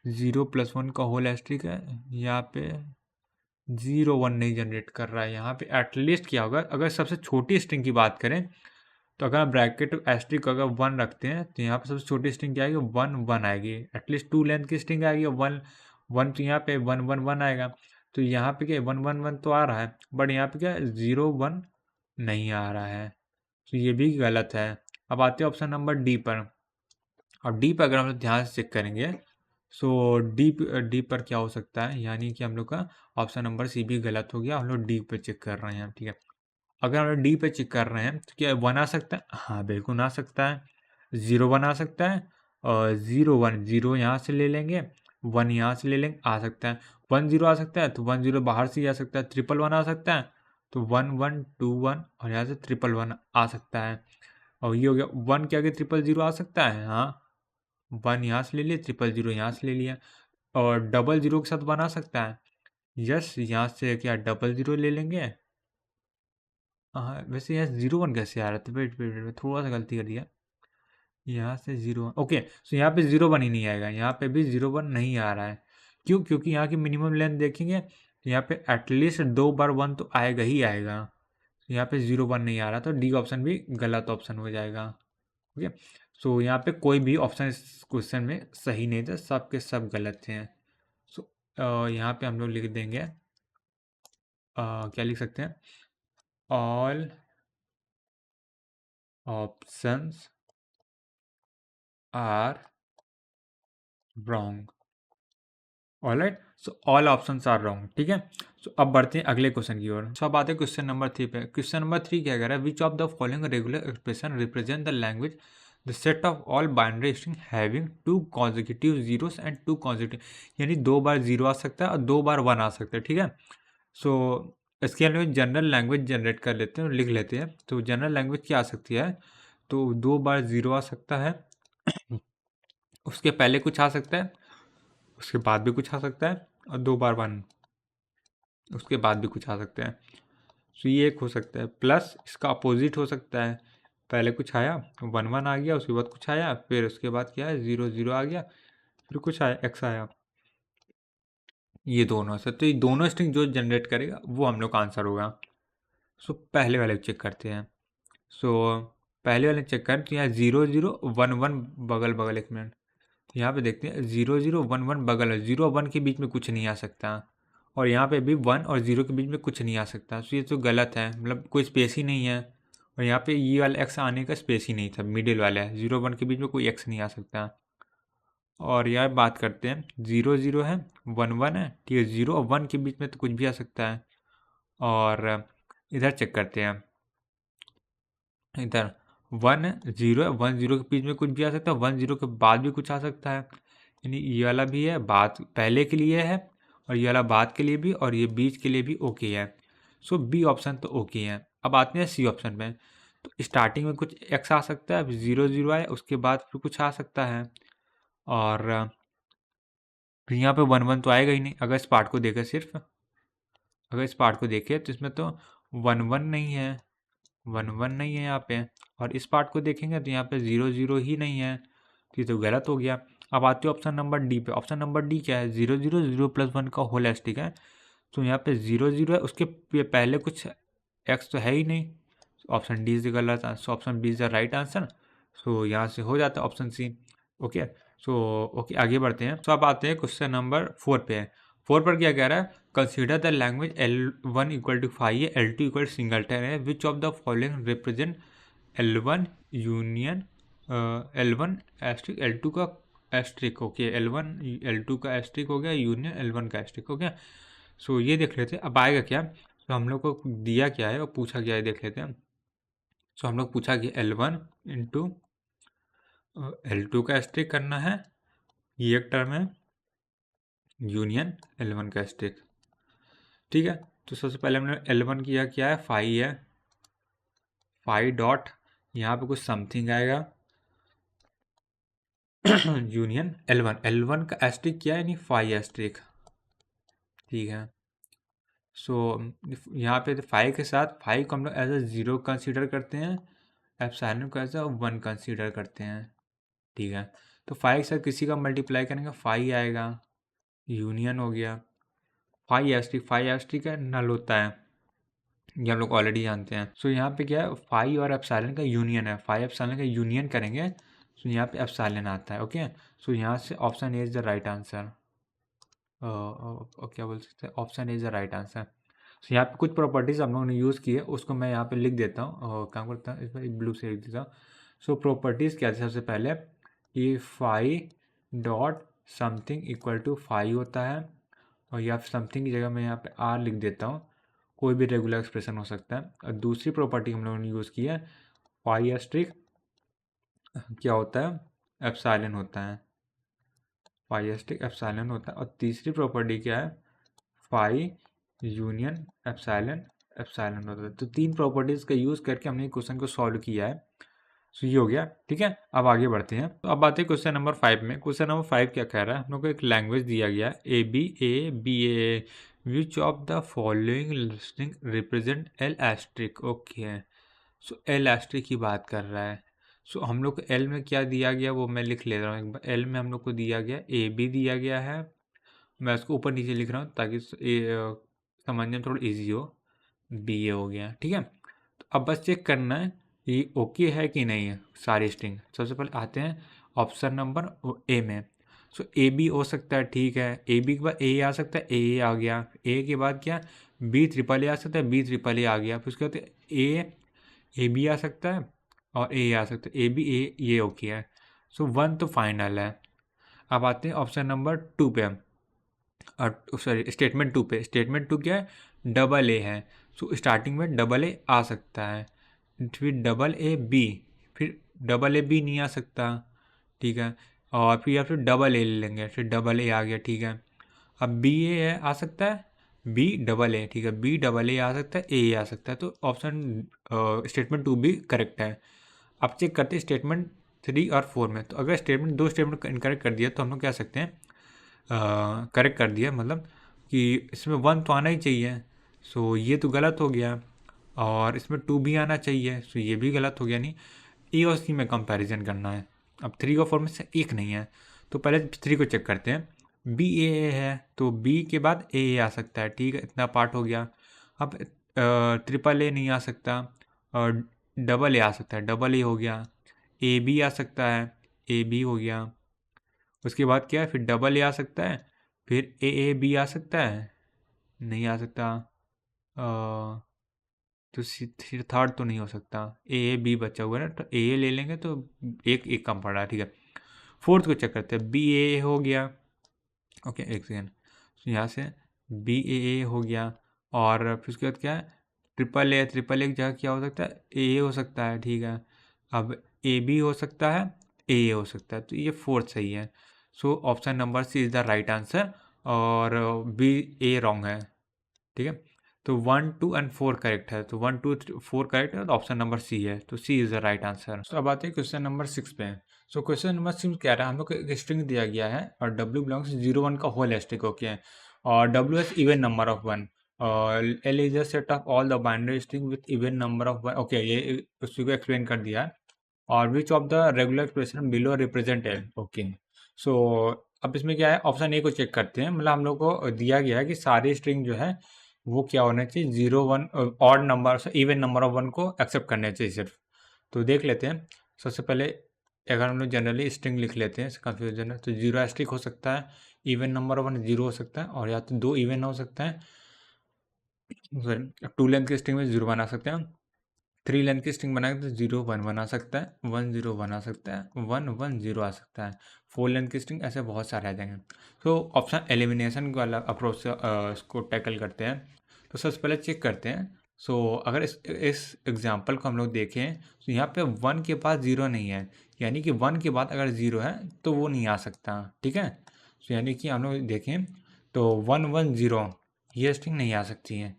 0 + 1 का होल एस्ट्रिक है, यहाँ पे 0 1 नहीं जनरेट कर रहा है। यहाँ पे एटलीस्ट क्या होगा, अगर सबसे छोटी स्ट्रिंग की बात करें तो अगर आप ब्रैकेट एस्ट्रिक अगर 1 रखते हैं तो यहाँ पे सबसे छोटी स्ट्रिंग क्या आएगी, 1 1 आएगी। एटलीस्ट 2 लेंथ की स्ट्रिंग आएगी, 1 1, तो यहाँ पे 1 1 1 आएगा। तो यहाँ पे क्या 1 1 1 तो आ रहा है, बट यहाँ पे क्या 0 1 नहीं आ रहा है, तो ये भी गलत है। अब आते हैं ऑप्शन नंबर डी पर। अब डी पर अगर हम लोग ध्यान से चेक करेंगे सो डी पर क्या हो सकता है, यानी कि हम लोग का ऑप्शन नंबर सी भी गलत हो गया। हम लोग डी पे चेक कर रहे हैं, ठीक है। अगर हम लोग डी पे चेक कर रहे हैं तो क्या 1 आ सकता है, हाँ बिल्कुल आ सकता है। 0 1 आ सकता है, और 0 1 0 यहाँ से ले लेंगे, 1 यहाँ से ले लेंगे, आ सकता है। 1 0 आ सकता है, तो 1 0 बाहर से ही आ सकता है। 1 1 1 आ सकता है, तो 1 1 2 1, और यहाँ से 1 1 1 आ सकता है। और ये हो गया 1 के आगे 0 0 आ सकता है, हाँ 1 यहाँ से ले लिया, 0 0 यहाँ से ले लिया। और डबल 0 के साथ 1 आ सकता है, यस यहाँ से क्या डबल 0 ले लेंगे। हाँ वैसे यहाँ 0 1 कैसे आ रहा था, वेट वेट वेट, थोड़ा सा गलती कर दिया। यहाँ से 0 1, ओके, सो यहाँ पे 0 1 ही नहीं आएगा, यहाँ पे भी 0 1 नहीं आ रहा है। क्यों, क्योंकि यहाँ की मिनिमम लेंथ देखेंगे तो यहाँ पे एटलीस्ट 2 बार 1 तो आएगा ही आएगा। यहाँ पे 0 1 नहीं आ रहा, तो डी ऑप्शन भी गलत ऑप्शन हो जाएगा। ओके, सो यहाँ पे कोई भी ऑप्शन इस क्वेश्चन में सही नहीं था, सब के सब गलत थे। सो यहाँ पे हम लोग लिख देंगे, क्या लिख सकते हैं, all options are wrong. Alright, so all options are wrong, ठीक है। सो अब बढ़ते हैं अगले क्वेश्चन की ओर। सो अब आते हैं क्वेश्चन नंबर 3 पे। क्वेश्चन नंबर 3 क्या कह रहा है, which of the following regular expression represent the language the set of all binary string having 2 consecutive zeros and 2 consecutive, यानी 2 बार 0 आ सकता है और 2 बार 1 आ सकता है, ठीक है। सो इसके लिए जनरल लैंग्वेज जनरेट कर लेते हैं और लिख लेते हैं। तो जनरल लैंग्वेज क्या आ सकती है, तो 2 बार 0 आ सकता है, उसके पहले कुछ आ सकता है, उसके बाद भी कुछ आ सकता है, और 2 बार 1 उसके बाद भी कुछ आ सकते हैं। तो ये एक हो सकता है, प्लस इसका अपोजिट हो सकता है, पहले कुछ आया 1 1 आ गया, उसके बाद कुछ आया, फिर उसके बाद क्या है 0 0 आ गया, फिर कुछ आया x आया। ये दोनों से, तो ये दोनों स्ट्रिंग जो जनरेट करेगा वो हम लोग का आंसर होगा। सो पहले वाले चेक करते हैं। सो पहले वाले चेक करें तो यहाँ 0 0 1 1 बगल बगल, एक मिनट यहाँ पे देखते हैं, 0 0 1 1 बगल है, 0 1 के बीच में कुछ नहीं आ सकता, और यहाँ पे भी 1 और 0 के बीच में कुछ नहीं आ सकता। तो ये तो गलत है, मतलब कोई स्पेस ही नहीं है, और यहाँ पे ये वाला एक्स आने का स्पेस ही नहीं था, मिडिल वाला है, 0 1 के बीच में कोई एक्स नहीं आ सकता। और यार बात करते हैं, 0 0 है, 1 1 है, ठीक है, 0 और 1 के बीच में तो कुछ भी आ सकता है। और इधर चेक करते हैं, इधर 1 0 है, 1 0 के बीच में कुछ भी आ सकता है, 1 0 के बाद भी कुछ आ सकता है, यानी ये वाला भी है, बात पहले के लिए है, और ये वाला बाद के लिए भी, और ये बीच के लिए भी ओके है। सो बी ऑप्शन तो ओके है। अब आते हैं सी ऑप्शन में। तो स्टार्टिंग में कुछ एक्स आ सकता है, 0 0 आए, उसके बाद फिर कुछ आ सकता है, और यहाँ पे 1 1 तो आएगा ही नहीं। अगर इस पार्ट को देखें, सिर्फ अगर इस पार्ट को देखें तो इसमें तो 1 1 नहीं है, 1 1 नहीं है यहाँ पे। और इस पार्ट को देखेंगे तो यहाँ पे 0 0 ही नहीं है, तो ये तो गलत हो गया। अब आते हो ऑप्शन नंबर डी पे। ऑप्शन नंबर डी क्या है? 0 0 0 प्लस 1 का होल एस्टिक है। तो यहाँ पे 0 0 है, उसके पहले कुछ एक्स तो है ही नहीं। ऑप्शन डी इज द गलत answer, option B is the right answer. So यहाँ से हो जाता है option C. Okay, so okay आगे बढ़ते हैं। तो अब आते हैं क्वेश्चन नंबर 4 पे। 4 पर क्या कह रहा है? Consider the language L1 equal to 5 है, L2 इक्वल सिंगलटन है, which of the following represent L1 union L1 asterisk L2 का एस्ट्रिक। ओके, L1 L2 का एस्ट्रिक हो गया, यूनियन L1 का एस्ट्रिक हो गया। सो ये देख लेते हैं अब आएगा क्या। तो हम लोग को दिया क्या है और पूछा क्या है, देख लेते हैं। सो हम लोग पूछा कि L1 इंटू L2 का एस्ट्रिक करना है, ये एक टर्म है, यूनियन L1 का एस्ट्रिक। ठीक है, तो सबसे पहले हमने L1 किया, क्या है? 5 है, 5 डॉट यहाँ पे कुछ समथिंग आएगा यूनियन L1 का एस्ट्रिक क्या है? नहीं 5 एस्ट्रिक। ठीक है, सो यहाँ पे 5 के साथ 5 को हम लोग एज अ 0 कंसीडर करते हैं, एप्सिलॉन को एज अ 1 कंसीडर करते हैं। ठीक है, तो 5 के साथ किसी का मल्टीप्लाई करेंगे 5 आएगा, यूनियन हो गया। 5 एस्ट्रिक है, नल होता है, ये हम लोग ऑलरेडी जानते हैं। सो यहाँ पे क्या है? 5 और एप्सिलॉन का यूनियन है, 5 एप्सिलॉन का यूनियन करेंगे सो यहाँ पे एप्सिलॉन आता है। ओके, सो यहाँ से option A is the right answer. क्या बोल सकते हैं? Option A is the right answer. So यहाँ पे कुछ प्रॉपर्टीज हम लोगों ने यूज़ की है, उसको मैं यहाँ पे लिख देता हूँ। काम करता हूँ, इस बार ब्लू से लिख देता हूँ। सो प्रॉपर्टीज़ क्या थी? सबसे पहले ये 5 डॉट समथिंग इक्वल टू 5 होता है, और या समथिंग की जगह मैं यहाँ पे आर लिख देता हूँ, कोई भी रेगुलर एक्सप्रेशन हो सकता है। और दूसरी प्रॉपर्टी हम लोगों ने यूज़ की है, पाई एस्ट्रिक क्या होता है? एप्सिलॉन होता है, पाई एस्ट्रिक एप्सिलॉन होता है। और तीसरी प्रॉपर्टी क्या है? पाई यूनियन एप्सिलॉन एप्सिलॉन होता है। तो 3 प्रॉपर्टीज़ का यूज़ करके हमने क्वेश्चन को सॉल्व किया है। सो ये हो गया। ठीक है, अब आगे बढ़ते हैं। तो अब आते हैं क्वेश्चन नंबर 5 में। क्वेश्चन नंबर 5 क्या कह रहा है? हम लोग को एक लैंग्वेज दिया गया है ABA which of the following listing represent L asterisk. Okay, so L asterisk की बात कर रहा है। सो हम लोग को एल में क्या दिया गया वो मैं लिख ले रहा हूँ एक बार। एल में हम लोग को दिया गया AB दिया गया है, मैं उसको ऊपर नीचे लिख रहा हूँ ताकि समझने में थोड़ा ईजी हो। BA हो गया। ठीक है, तो अब बस चेक करना है ये ओके है कि नहीं है सारी स्ट्रिंग। सबसे पहले आते हैं ऑप्शन नंबर ए में। सो AB हो सकता है, ठीक है, AB के बाद A आ सकता है, A आ गया। A के बाद क्या? B ट्रिपल A आ सकता है, B ट्रिपल A आ गया। फिर उसके बाद AB आ सकता है और A आ सकता है, AB A ये ओके है। सो 1 तो फाइनल है। अब आते हैं ऑप्शन नंबर 2 पे, और सॉरी स्टेटमेंट 2 पे। स्टेटमेंट 2 क्या है? डबल A है। सो स्टार्टिंग में डबल A आ सकता है, फिर डबल AB, फिर डबल AB नहीं आ सकता। ठीक है, और फिर या फिर डबल A ले लेंगे, फिर डबल A आ गया। ठीक है, अब BA है आ सकता है, B AA। ठीक है, BAA आ सकता है, A आ सकता है। तो ऑप्शन स्टेटमेंट 2 भी करेक्ट है। अब चेक करते हैं स्टेटमेंट 3 और 4 में। तो अगर स्टेटमेंट 2 स्टेटमेंट इनकरेक्ट कर दिया तो हम लोग कह सकते हैं करेक्ट कर दिया, मतलब कि इसमें 1 तो आना ही चाहिए, सो ये तो गलत हो गया। और इसमें 2 भी आना चाहिए, सो ये भी गलत हो गया। नहीं, ए और सी में कंपैरिजन करना है। अब 3 और 4 में से एक नहीं है, तो पहले 3 को चेक करते हैं। BAA है तो B के बाद AA आ सकता है। ठीक है, इतना पार्ट हो गया। अब ट्रिपल A नहीं आ सकता, और डबल A आ सकता है, डबल A हो गया। AB आ सकता है, AB हो गया। उसके बाद क्या है? फिर डबल A आ सकता है, फिर AAB आ सकता है, नहीं आ सकता। तो फिर थर्ड तो नहीं हो सकता, AAB बचा हुआ है ना, तो AA ले लेंगे तो एक एक कम पड़ रहा है। ठीक है, फोर्थ को चेक करते हैं। BAA हो गया। ओके, एक सेकेंड, तो यहाँ से BAA हो गया। और फिर उसके बाद क्या है? ट्रिपल ए की जगह क्या हो सकता है? AA हो सकता है। ठीक है, अब AB हो सकता है, AA हो सकता है, तो ये फोर्थ सही है। So option number C is the right answer, और B A रॉन्ग है। ठीक है, तो 1 2 एंड 4 करेक्ट है, तो 1 2 4 करेक्ट है, तो ऑप्शन नंबर सी है, तो सी इज द राइट आंसर। तो अब आते हैं क्वेश्चन नंबर 6 पे। सो क्वेश्चन नंबर 6 कह रहा है हम लोग को एक स्ट्रिंग दिया गया है और w बिलोंग्स 0 1 का होल स्ट्रिंग ओके, और w is even number of 1 और l is a set of all the binary string with even number of 1 okay, ये उसी को एक्सप्लेन कर दिया है। और which of the regular expression below represent L okay. So अब इसमें क्या है, ऑप्शन ए को चेक करते हैं। मतलब हम लोग को दिया गया है कि सारी स्ट्रिंग जो है वो क्या होना चाहिए, 0 1 odd number even number of 1 को एक्सेप्ट करने चाहिए सिर्फ। तो देख लेते हैं। सबसे पहले अगर हम लोग जनरली स्ट्रिंग लिख लेते हैं, कन्फ्यूजन है, तो 0 एस्ट्रिक हो सकता है, इवन नंबर ऑफ 1 0 हो सकता है, और या तो 2 इवन हो सकता है, सॉरी 2 लेंथ की स्ट्रिंग में 0 बना सकते हैं, 3 लेंथ की स्ट्रिंग बनाएंगे तो 0 1 बना सकता है, 1 0 बना सकता है, 1 1 0 आ सकता है, 4 लेंथ की स्ट्रिंग, ऐसे बहुत सारे आ जाएंगे। तो ऑप्शन एलिमिनेशन वाला अप्रोच से इसको टैकल करते हैं। तो सबसे पहले चेक करते हैं। सो अगर इस एग्जाम्पल को हम लोग देखें तो यहाँ पे 1 के पास 0 नहीं है, यानी कि 1 के बाद अगर 0 है तो वो नहीं आ सकता, ठीक है। सो यानी कि हम लोग देखें तो 1 1 0 ये स्ट्रिंग नहीं आ सकती है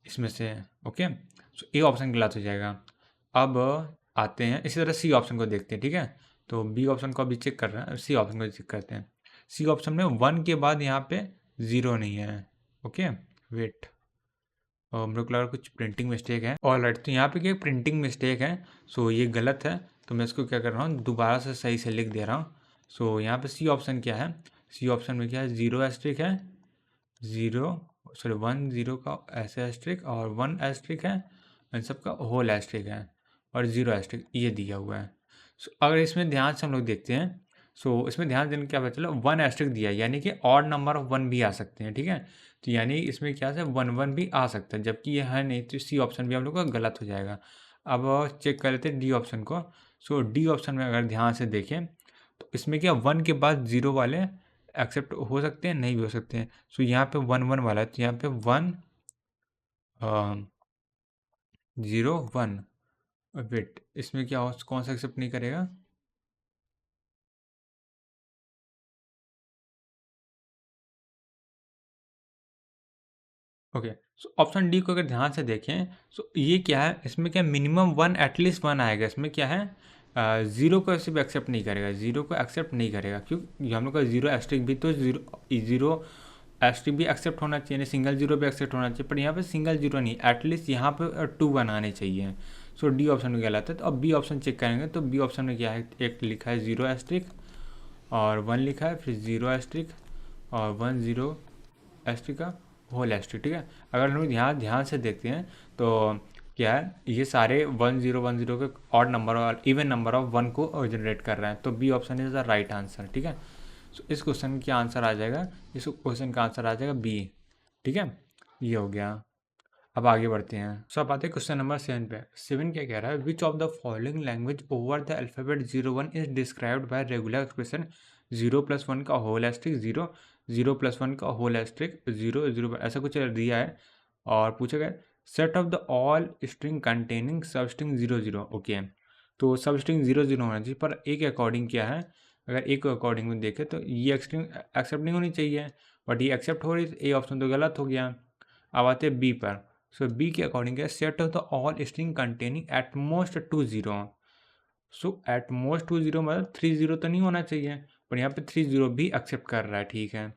इसमें से, ओके। सो ए ऑप्शन गलत हो जाएगा। अब आते हैं इसी तरह सी ऑप्शन को देखते हैं, ठीक है। तो बी ऑप्शन को अभी चेक कर रहे हैं, सी ऑप्शन को चेक करते हैं। सी ऑप्शन में 1 के बाद यहाँ पे 0 नहीं है, ओके। वेट, मेरे को लगा कुछ प्रिंटिंग मिस्टेक है। ऑल राइट, तो यहाँ पे क्या प्रिंटिंग मिस्टेक है, सो ये गलत है। तो मैं इसको क्या कर रहा हूँ, दोबारा से सही से लिख दे रहा हूँ। सो यहाँ पे सी ऑप्शन क्या है, सी ऑप्शन में क्या है, 0 एस्ट्रिक है, 0 सॉरी 1 0 का ऐसे एस्ट्रिक और 1 एस्ट्रिक है, इन सब का होल एस्ट्रिक है, और 0 एस्ट्रिक ये दिया हुआ है। सो अगर इसमें ध्यान से हम लोग देखते हैं, सो इसमें ध्यान देने क्या पता चला, 1 एस्ट्रिक दिया है, यानी कि ऑड नंबर ऑफ 1 भी आ सकते हैं, ठीक है। तो यानी इसमें क्या है 1 1 भी आ सकता है, जबकि ये है नहीं, तो सी ऑप्शन भी हम लोग का गलत हो जाएगा। अब चेक कर लेते हैं डी ऑप्शन को। सो डी ऑप्शन में अगर ध्यान से देखें तो इसमें क्या 1 के बाद 0 वाले एक्सेप्ट हो सकते हैं, नहीं भी हो सकते हैं। सो यहाँ पे 1 1 वाला है, तो यहाँ पे 1 0 1, वेट इसमें क्या हो, कौन सा एक्सेप्ट नहीं करेगा, ओके। सो ऑप्शन डी को अगर ध्यान से देखें, सो ये क्या है, इसमें क्या मिनिमम 1 एटलीस्ट 1 आएगा। इसमें क्या है, 0 को ऐसे भी एक्सेप्ट नहीं करेगा, 0 को एक्सेप्ट नहीं करेगा, क्योंकि हम लोग का 0 एस्ट्रिक भी तो 0 एस्ट्रिक भी एक्सेप्ट होना चाहिए, सिंगल 0 भी एक्सेप्ट होना चाहिए, पर यहाँ पे सिंगल 0 नहीं, एटलीस्ट यहाँ पे 2 बनाने चाहिए। सो डी ऑप्शन में गलत है। तो अब बी ऑप्शन चेक करेंगे, तो बी ऑप्शन में क्या है, एक लिखा है 0 एस्ट्रिक और 1 लिखा है, फिर 0 एस्ट्रिक और 1 0 एस्ट्रिक का होल एस्ट्रिक, ठीक है। अगर हम ध्यान ध्यान से देखते हैं तो क्या है, ये सारे 1 0 1 0 के ऑड नंबर और इवन नंबर ऑफ 1 को जनरेट कर रहे हैं, तो B option is the right answer, ठीक है। सो इस क्वेश्चन का आंसर आ जाएगा, इस क्वेश्चन का आंसर आ जाएगा बी, ठीक है। ये हो गया। अब आगे बढ़ते हैं। सो अब आते हैं क्वेश्चन नंबर 7 पे। 7 क्या कह रहा है, which of the following language over the alphabet 0 1 is described bye regular expression 0 + 1 का होल एस्ट्रिक 0 0 + 1 का होल एस्ट्रिक 0 0, ऐसा कुछ दिया है और पूछा गया set of the all string containing सब स्ट्रिंग 0 0, ओके। तो सब स्ट्रिंग 0 0 होना चाहिए, पर एक अकॉर्डिंग क्या है, अगर एक अकॉर्डिंग में देखें तो ये स्ट्रिंग एक्सेप्ट नहीं होनी चाहिए, बट ये एक्सेप्ट हो रही, तो ए ऑप्शन तो गलत हो गया। अब आते हैं बी पर। सो बी के अकॉर्डिंग है set of the all string containing at most 2 0। So at most 2 0 मतलब 3 0 तो नहीं होना चाहिए, पर यहाँ पे 3 0 भी एक्सेप्ट कर रहा है, ठीक है।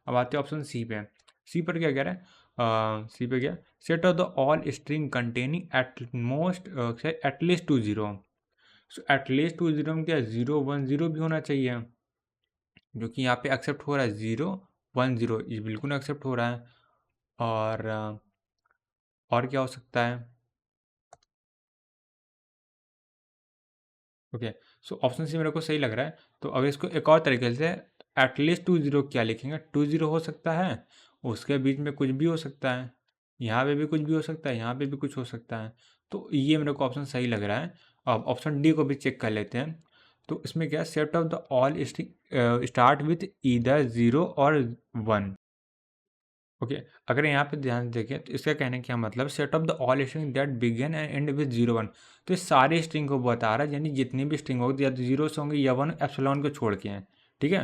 अब आते हैं ऑप्शन सी पे। सी पर क्या कह रहा है, सी पे क्या, set of the all string containing at most at least 2 0। So at least 2 0 में क्या 0 1 0 भी होना चाहिए, जो कि यहाँ पे एक्सेप्ट हो रहा है 0 1 0, ये बिल्कुल एक्सेप्ट हो रहा है। और क्या हो सकता है, ओके। सो ऑप्शन सी मेरे को सही लग रहा है। तो अगर इसको एक और तरीके से एटलीस्ट 2 0 क्या लिखेंगे, 2 0 हो सकता है, उसके बीच में कुछ भी हो सकता है, यहाँ पे भी कुछ भी हो सकता है, यहाँ पे भी कुछ हो सकता है। तो ये मेरे को ऑप्शन सही लग रहा है। अब ऑप्शन डी को भी चेक कर लेते हैं। तो इसमें क्या set of the all start with either 0 और 1, ओके। अगर यहाँ पे ध्यान से देखें तो इसका कहने का मतलब set of the all string that begin and and with 0 1, तो ये सारे स्ट्रिंग को बता रहा है, यानी जितनी भी स्ट्रिंग होगी या तो 0 से होंगे या 1 एप्सिलॉन को छोड़ के हैं, ठीक है।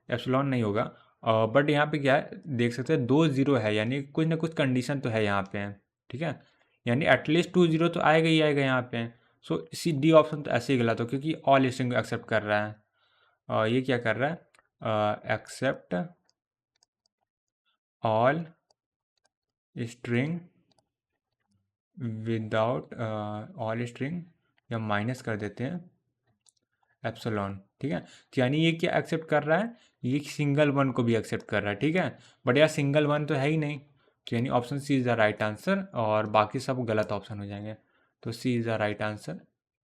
एप्सिलॉन नहीं होगा। बट यहाँ पे क्या है, देख सकते हैं 2 0 है, यानी कुछ ना कुछ कंडीशन तो है यहाँ पे, ठीक है, यानी एटलीस्ट 2 0 तो आएगा ही आएगा यहाँ पे। सो सी डी ऑप्शन तो ऐसे ही गलत हो, क्योंकि ऑल स्ट्रिंग को एक्सेप्ट कर रहा है, और ये क्या कर रहा है, except all string without all string, या माइनस कर देते हैं एप्सिलॉन, ठीक है। तो यानी ये क्या एक्सेप्ट कर रहा है, ये सिंगल वन को भी एक्सेप्ट कर रहा है, ठीक है, बट यार सिंगल वन तो है ही नहीं, तो यानी option C is the right answer, और बाकी सब गलत ऑप्शन हो जाएंगे। तो C is the right answer,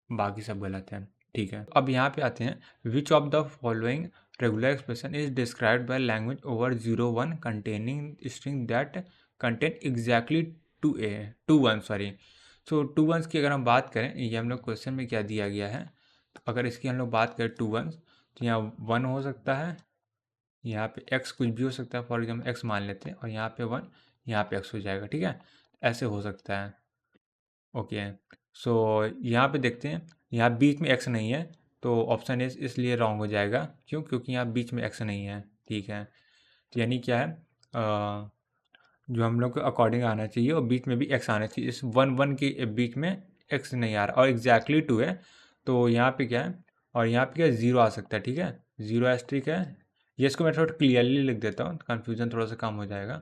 बाकी सब गलत है, ठीक है। अब यहाँ पे आते हैं, which of the following regular expression is described by language over 0 1 containing string that contain exactly two one, sorry. So 2 1s की अगर हम बात करें, ये हम लोग क्वेश्चन में क्या दिया गया है, तो अगर इसकी हम लोग बात करें 2 1s, तो यहाँ 1 हो सकता है, यहाँ पे x कुछ भी हो सकता है, फॉर एग्जाम्पल x मान लेते हैं, और यहाँ पे 1, यहाँ पे x हो जाएगा, ठीक है, ऐसे हो सकता है। ओके, सो यहाँ पे देखते हैं, यहाँ बीच में x नहीं है, तो ऑप्शन इस इसलिए रॉन्ग हो जाएगा, क्यों, क्योंकि यहाँ बीच में x नहीं है, ठीक है। तो यानी क्या है, जो हम लोग को अकॉर्डिंग आना चाहिए, और बीच में भी x आना चाहिए, इस 1 1 के बीच में x नहीं आ रहा, और एग्जैक्टली 2 है, तो यहाँ पे क्या है, और यहाँ पे क्या 0 आ सकता है, ठीक है, 0 एस्ट्रिक है, ये इसको मैं थोड़ा क्लियरली लिख देता हूँ, कन्फ्यूजन थोड़ा सा कम हो जाएगा।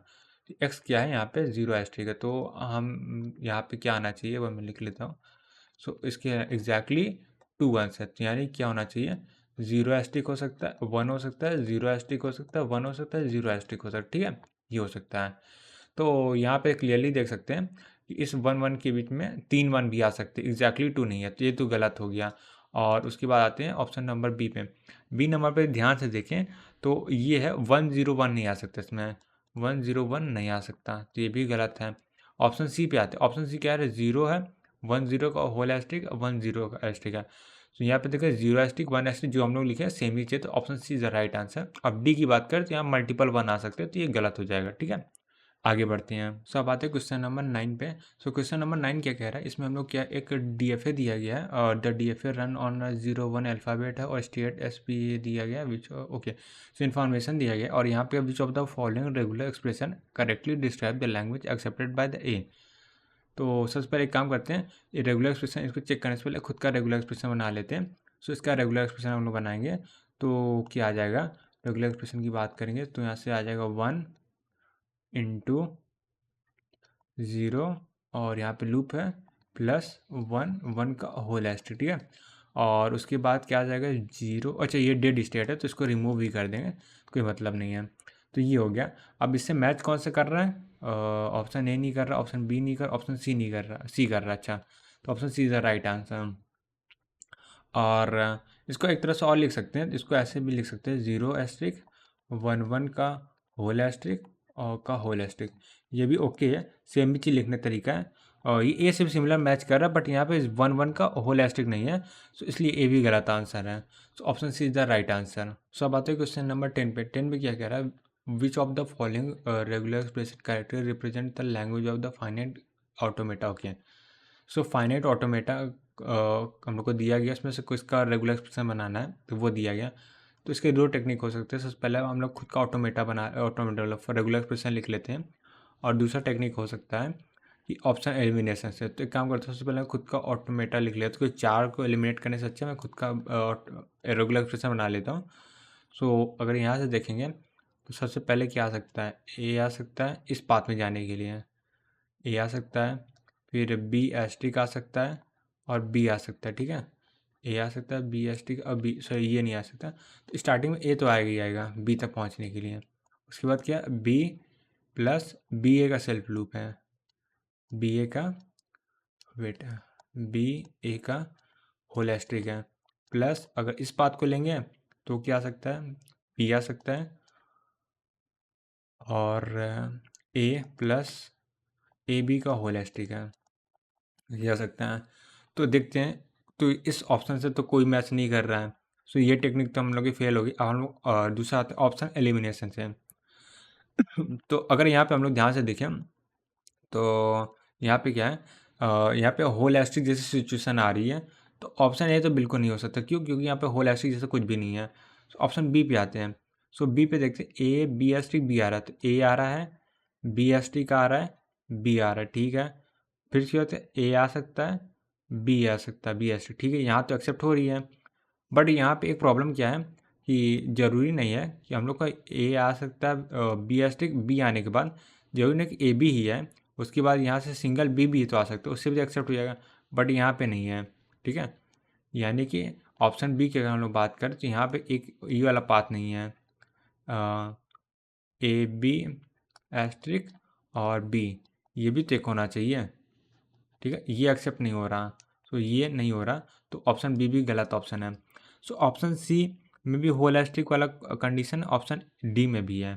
एक्स क्या है, यहाँ पे 0 एस्ट्रिक है, तो हम यहाँ पे क्या आना चाहिए वो मैं लिख लेता हूँ। सो इसके एग्जैक्टली 2 1s है, तो यानी क्या होना चाहिए, 0 एस्ट्रिक हो सकता है, 1 हो सकता है, 0 एस्ट्रिक हो सकता है, 1 हो सकता है, 0 एस्ट्रिक हो सकता है, ठीक है, ये हो सकता है। तो यहाँ पे क्लियरली देख सकते हैं कि इस 1 1 के बीच में 3 1 भी आ सकते हैं, एग्जैक्टली 2 नहीं है, तो ये तो गलत हो गया। और उसके बाद आते हैं ऑप्शन नंबर बी पे, बी नंबर पे ध्यान से देखें, तो ये है 1 0 1 नहीं आ सकता, इसमें 1 0 1 नहीं आ सकता, तो ये भी गलत है। ऑप्शन सी पे आते हैं, ऑप्शन सी क्या है, 0 है, 1 0 का होल एस्ट्रिक, 1 0 का एस्ट्रिक है, तो यहाँ पे देखिए 0 एस्ट्रिक 1 एस्ट्रिक जो हम लोग लिखे हैं सेम ही चाहिए, तो option C is the right answer. अब डी की बात करें तो यहाँ मल्टीपल 1 आ सकते हैं, तो ये गलत हो जाएगा, ठीक है। आगे बढ़ते हैं, सो अब आते हैं क्वेश्चन नंबर 9 पे। सो क्वेश्चन नंबर 9 क्या कह रहा है, इसमें हम लोग क्या एक DFA दिया गया है, और the DFA run on 0 1 alphabet है, और स्टेट SPA दिया गया है, विच ओके, सो इन्फॉर्मेशन दिया गया, और यहाँ पे विच of the following regular expression correctly describe the language accepted by the ए। तो सबसे पहले एक काम करते हैं, ये रेगुलर एक्सप्रेशन इसको चेक करने से पहले खुद का रेगुलर एक्सप्रेशन बना लेते हैं। सो इसका रेगुलर एक्सप्रेशन हम लोग बनाएंगे, तो क्या आ जाएगा, रेगुलर एक्सप्रेशन की बात करेंगे तो यहाँ से आ जाएगा 1 इंटू 0, और यहाँ पे लूप है, प्लस 1 1 का होल एस्ट्रिक, ठीक है, और उसके बाद क्या आ जाएगा 0, अच्छा ये डेड स्टेट है तो इसको रिमूव भी कर देंगे, कोई मतलब नहीं है, तो ये हो गया। अब इससे मैच कौन सा कर रहा है, ऑप्शन ए नहीं कर रहा, ऑप्शन बी नहीं कर, ऑप्शन सी नहीं कर रहा, सी कर रहा, अच्छा, तो option C is the right answer. और इसको एक तरह से और लिख सकते हैं, इसको ऐसे भी लिख सकते हैं, 0 एस्ट्रिक 1 1 का होल एस्ट्रिक और का होल एस्ट्रिक, ये भी ओके है, सेम भी चीज़ लिखने तरीका है, और ये ए से भी सिमिलर मैच कर रहा है, बट यहाँ पे 1 1 का होल एस्ट्रिक नहीं है, सो इसलिए ए भी गलत आंसर है, so option C is the right answer. So अब आते हैं क्वेश्चन नंबर 10 पे। 10 पे क्या कह रहा है, which of the following regular expression character represent the language of the finite automata, okay, so finite automata हम लोग को दिया गया, उसमें से कुछ का रेगुलर एक्सप्रेशन बनाना है, तो वो दिया गया, तो इसके दो टेक्निक हो सकते हैं। सबसे पहले हम लोग खुद का ऑटोमेटा रेगुलर एक्सप्रेशन लिख लेते हैं, और दूसरा टेक्निक हो सकता है कि ऑप्शन एलिमिनेशन से। तो एक काम करते हैं, सबसे पहले खुद का ऑटोमेटा लिख लेते, तो कोई 4 को एलिमिनेट करने से अच्छा मैं खुद का रेगुलर एक्सप्रेशन बना लेता हूँ। सो अगर यहाँ से देखेंगे तो सबसे पहले क्या आ सकता है, ए आ सकता है इस पाथ में जाने के लिए, ए आ सकता है, फिर बी एस्ट्रिक आ सकता है, और बी आ सकता है, ठीक है, ए आ सकता है, बी एस्ट्रिक, और बी, सॉरी ये नहीं आ सकता, तो स्टार्टिंग में ए तो आएगा ही आएगा बी तक पहुंचने के लिए। उसके बाद क्या, बी प्लस बी ए का सेल्फ लूप है, बी ए का वेट, बी ए का होल एस्ट्रिक है, प्लस अगर इस पाथ को लेंगे तो क्या आ सकता है, बी आ सकता है, और ए प्लस ए बी का होल एस्ट्रिक है, ये आ सकता है। तो देखते हैं, तो इस ऑप्शन से तो कोई मैच नहीं कर रहा है, सो ये टेक्निक तो हम लोग की फेल होगी। अब हम लोग दूसरा आता है ऑप्शन एलिमिनेशन से। तो अगर यहाँ पे हम लोग ध्यान से देखें, तो यहाँ पे क्या है, यहाँ पे होल एस्ट्रिक जैसी सिचुएशन आ रही है, तो ऑप्शन ए तो बिल्कुल नहीं हो सकता, क्यों, क्योंकि यहाँ पे होल एस्ट्रिक जैसा कुछ भी नहीं है। तो ऑप्शन बी पे आते हैं, सो बी पे देखते हैं, A B S T B आ रहा है, तो ए आ रहा है, बी एस टी का आ रहा है, बी आ रहा है, ठीक है। फिर क्या होता है, ए आ सकता है, बी आ सकता है, बी एस टी, ठीक है, यहाँ तो एक्सेप्ट हो रही है। बट यहाँ पे एक प्रॉब्लम क्या है कि ज़रूरी नहीं है कि हम लोग का ए आ सकता है बी एस टी बी आने के बाद, जरूरी नहीं कि ए बी ही है, उसके बाद यहाँ से सिंगल बी भी तो आ सकता है, उससे भी एक्सेप्ट हो जाएगा, बट यहाँ पे नहीं है, ठीक है। यानी कि ऑप्शन बी की अगर हम लोग बात करें तो यहाँ पे एक ये वाला पाथ नहीं है, ए बी एस्ट्रिक और बी, ये भी चेक होना चाहिए, ठीक है, ये एक्सेप्ट नहीं हो रहा, तो ये नहीं हो रहा, तो ऑप्शन बी भी गलत ऑप्शन है। सो ऑप्शन सी में भी होल एस्ट्रिक वाला कंडीशन ऑप्शन डी में भी है।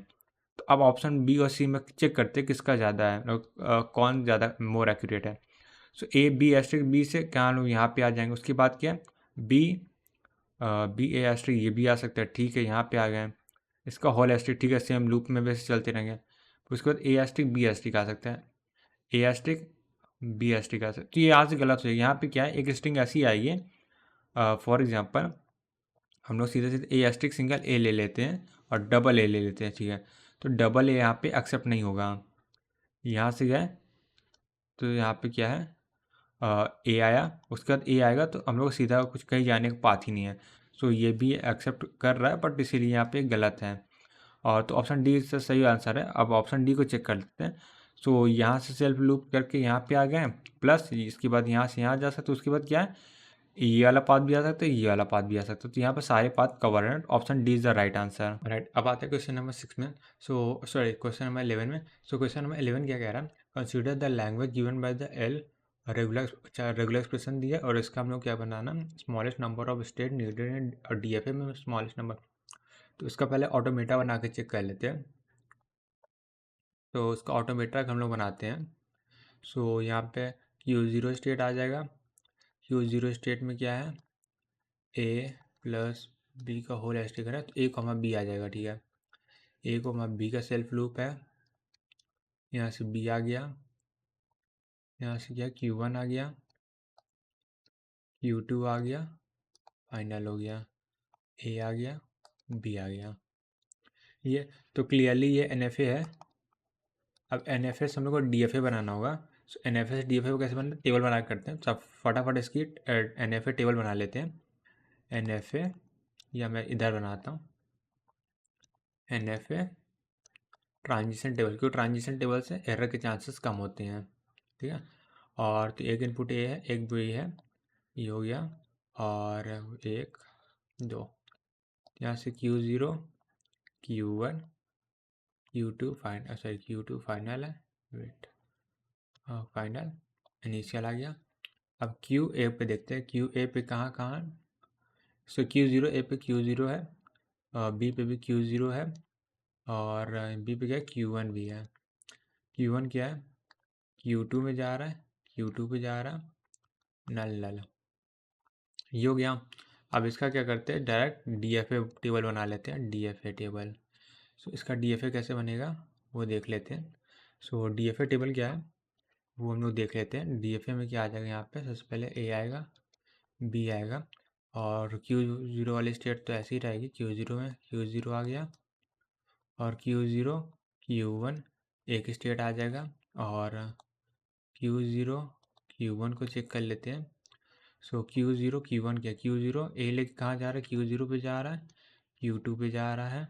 तो अब ऑप्शन बी और सी में चेक करते हैं किसका ज़्यादा है, कौन ज़्यादा मोर एक्यूरेट है। सो ए बी एस्ट्रिक बी से क्या लोग यहाँ पे आ जाएंगे, उसके बाद क्या है बी बी ए एस्ट्रिक ये भी आ सकता है, ठीक है, यहाँ पे आ गए, इसका होल एस्ट्रिक, ठीक है, सेम लूप में वैसे चलते रहेंगे। फिर उसके बाद ए एस्ट्रिक बी एस्ट्रिक आ सकता है, ए एस्ट्रिक बी एस्ट्रिक आ सकता है, तो ये यहाँ से गलत हो जाएगा। यहाँ पे क्या है, एक स्ट्रिंग ऐसी आएगी, फॉर एग्जाम्पल हम लोग सीधे सीधे ए एस्ट्रिक सिंगल ए ले लेते हैं और डबल ए ले लेते हैं, ठीक है, तो डबल ए यहाँ पे एक्सेप्ट नहीं होगा। यहाँ से गए तो यहाँ पे क्या है, ए आया, उसके बाद ए आएगा, तो हम लोग सीधा कुछ कहीं जाने का पाथ ही नहीं है। सो ये भी एक्सेप्ट कर रहा है, बट इसीलिए यहाँ पे गलत है। और तो ऑप्शन डी से सही आंसर है। अब ऑप्शन डी को चेक कर लेते हैं। सो यहाँ से सेल्फ लूप करके यहाँ पे आ गए, प्लस इसके बाद यहाँ से यहाँ जा सकते, उसके बाद क्या है, ये वाला पाथ भी आ सकता है, ये वाला पाथ भी आ सकता है, तो यहाँ पे सारे पाथ कवर है। Option D is the right answer, right. अब आते हैं क्वेश्चन नंबर 6 में। सो सॉरी, क्वेश्चन नंबर 11 में। सो क्वेश्चन नंबर 11 क्या कह रहा है, consider the language given by the L regular expression दिया, और इसका हम लोग क्या बनाना, smallest number of state needed in DFA में स्मॉलेस्ट नंबर। तो इसका पहले ऑटोमेटा बना के चेक कर लेते हैं। तो उसका ऑटोमेटा हम लोग बनाते हैं। सो यहाँ पे Q0 स्टेट आ जाएगा। Q0 स्टेट में क्या है, ए प्लस बी का होल एस्टिक है, तो ए कॉमा बी आ जाएगा, ठीक है। ए कॉमा बी का सेल्फ लूप है, यहाँ से बी आ गया, यहाँ से क्या Q1 आ गया, Q2 आ गया, फाइनल हो गया, ए आ गया, बी आ गया। ये तो क्लियरली ये NFA है। अब NFA से हम लोग को DFA बनाना होगा। सो NFA से DFA को कैसे बनाते हैं, टेबल बना के करते हैं। सब फटाफट इसकी NFA टेबल बना लेते हैं। NFA या मैं इधर बनाता हूँ, NFA ट्रांजिशन टेबल, क्योंकि ट्रांजिशन टेबल से एरर के चांसेस कम होते हैं, ठीक है। और तो एक इनपुट ए है, एक बी है, ये हो गया, और एक दो, यहाँ से Q0 Q1 Q2 final, sorry Q2 final है, वेट, हाँ फाइनल, इनिशियल आ गया। अब QA पे देखते हैं, QA पे कहाँ कहाँ है। सो Q0 ए पे Q0 है, बी पे भी Q0 है, और बी पे क्या है, Q1 भी है। Q1 क्या है, Q2 में जा रहा है, Q2 पे जा रहा है, नल नल, ये हो गया। अब इसका क्या करते हैं, डायरेक्ट DFA टेबल बना लेते हैं, DFA टेबल। सो इसका DFA कैसे बनेगा वो देख लेते हैं। सो DFA टेबल क्या है वो हम लोग देख लेते हैं। DFA में क्या आ जाएगा, यहाँ पे सबसे पहले ए आएगा, बी आएगा, और Q0 वाली स्टेट तो ऐसी ही रहेगी। Q0 में Q0 आ गया, और Q0 Q1 एक स्टेट आ जाएगा, और Q0 Q1 को चेक कर लेते हैं। सो Q0 Q1 क्या, Q0 ए लेके कहाँ जा रहा है, Q0 पे जा रहा है, Q2 पे जा रहा है,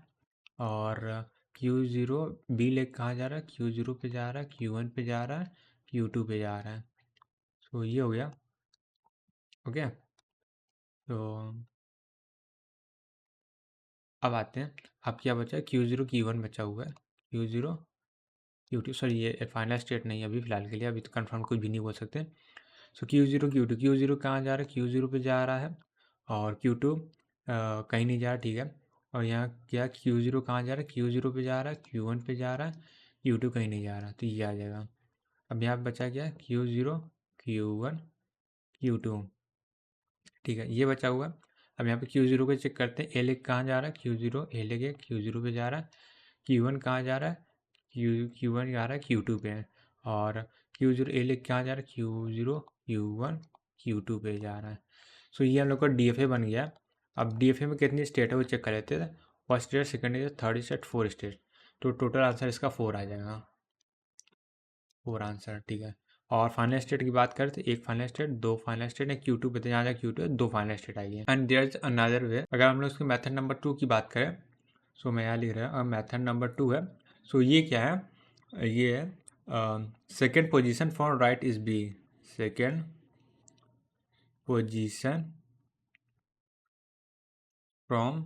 और Q0 बी लेके कहाँ जा रहा है, Q0 पे जा रहा है, Q1 पे जा रहा है, Q2 पे जा रहा है। सो ये हो गया, ओके। तो अब आते हैं, अब क्या बचा है, Q0 Q1 बचा हुआ है, Q0 Q2, सॉरी ये फाइनल स्टेट नहीं है अभी फिलहाल के लिए, अभी तो कंफर्म कुछ भी नहीं बोल सकते। सो Q0 Q2, Q0 कहाँ जा रहा है, Q0 पे जा रहा है, और Q2 कहीं नहीं जा रहा, ठीक है। और यहाँ क्या Q0 कहाँ जा रहा है, Q0 पे जा रहा है, Q1 पे जा रहा है, Q2 कहीं नहीं जा रहा, तो ये आ जाएगा। अब यहाँ पे बचा क्या है, Q0 Q1 Q2, ठीक है, ये बचा हुआ है। अब यहाँ पे Q0 को चेक करते हैं, ए लेके कहाँ जा रहा है, Q0 ए लेके Q0 पे जा रहा है, Q1 कहाँ जा रहा है, Q1 जा रहा है Q2 पे है, और Q0 ए लेके कहाँ जा रहा है, Q0 Q1 Q2 पे जा रहा है। सो ये हम लोग का DFA बन गया। अब DFA में कितनी स्टेट है वो चेक कर लेते हैं। First state, second state, third state, fourth state. तो टोटल आंसर इसका 4 आ जाएगा, 4 आंसर, ठीक है। और फाइनल स्टेट की बात करें तो एक फाइनल स्टेट, दो फाइनल स्टेट है, Q2 पे जहाँ जहाँ Q2 है, दो फाइनल स्टेट आएगी। And there is another way, अगर हम लोग इसके मेथड नंबर 2 की बात करें, सो मैं यहाँ लिख रहा हूँ मेथड नंबर 2 है। सो ये क्या है, ये है second position for right is B, second position from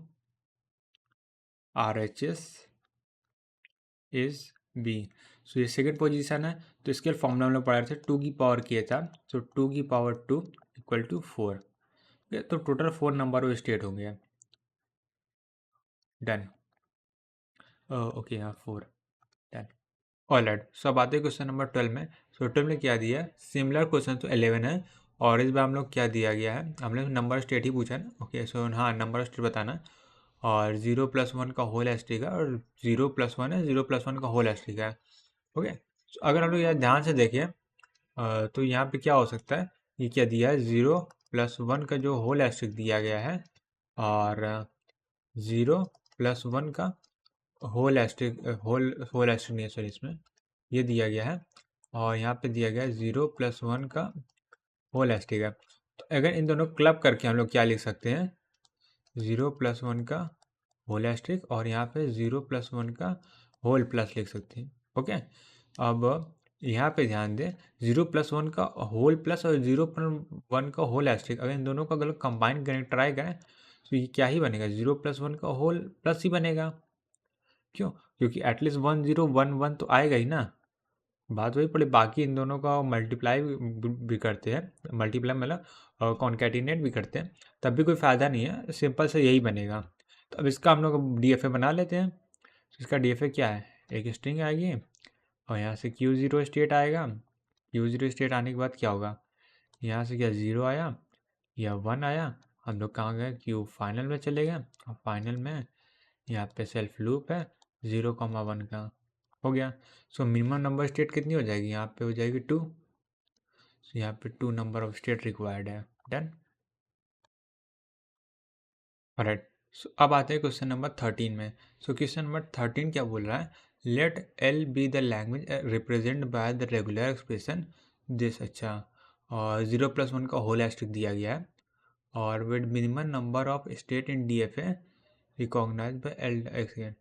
RHS is B. So ये सेकेंड पोजीशन है, तो इसके फॉर्मूला हम लोग पढ़ा रहे थे, 2 की पावर के था, सो 2 की पावर 2 इक्वल टू 4। तो टोटल 4 नंबर वो स्टेट होंगे। डन, ओके, यहाँ 4, डन। ऑलराइट, सो अब आते हैं क्वेश्चन नंबर 12 में। सो 12 में क्या दिया है, सिमिलर क्वेश्चन तो 11 है, और इस बार हम लोग क्या दिया गया है, हमने नंबर स्टेट ही पूछा ना। ओके, सो हाँ, नंबर स्टेट बताना, और 0+1 का होल एस्ट्रिक है, और 0+1 है, 0+1 का होल एस्ट्रिक है। ओके, अगर हम लोग यहाँ ध्यान से देखें तो यहाँ पे क्या हो सकता है, ये क्या दिया है, 0+1 का जो होल एस्ट्रिक दिया गया है, और 0+1 का होल एस्ट्रिक, होल एस्ट्रिक नहीं है, सॉरी, इसमें ये दिया गया है, और यहाँ पे दिया गया है 0+1 का होल एस्ट्रिक है। तो अगर इन दोनों क्लब करके हम लोग क्या लिख सकते हैं, 0+1 का होल एस्ट्रिक, और यहाँ पे 0+1 का होल प्लस लिख सकते हैं। ओके, अब यहाँ पे ध्यान दें, 0+1 का होल प्लस और 0+1 का होल एस्ट्रिक, अगर इन दोनों का अगर कंबाइन करें, ट्राई करें, तो ये क्या ही बनेगा, 0+1 का होल प्लस ही बनेगा। क्यों, क्योंकि एटलीस्ट 1 0 1 1 तो आएगा ही ना। बात वही पड़े, बाकी इन दोनों का मल्टीप्लाई भी करते हैं, मल्टीप्लाई मतलब कॉन्कैटिनेट भी करते हैं, तब भी कोई फ़ायदा नहीं है, सिंपल से यही बनेगा। तो अब इसका हम लोग DFA बना लेते हैं। इसका DFA क्या है, एक स्ट्रिंग आएगी, और यहाँ से Q0 स्टेट आएगा। Q0 स्टेट आने के बाद क्या होगा, यहाँ से क्या 0 आया या 1 आया, हम लोग कहाँ गए, Q फाइनल में चले गए, और फाइनल में यहाँ पे सेल्फ लूप है 0,1 का, हो गया। सो मिनिमम नंबर स्टेट कितनी हो जाएगी, यहाँ पे हो जाएगी 2। सो यहाँ पे 2 नंबर ऑफ स्टेट रिक्वायर्ड है। Done, right. सो अब आते हैं क्वेश्चन नंबर 13 में। सो क्वेश्चन नंबर 13 क्या बोल रहा है, let L be the language represent by the regular expression this. अच्छा, और 0+1 का होल एस्ट्रिक दिया गया है, और with minimum number of state in DFA recognise by L X.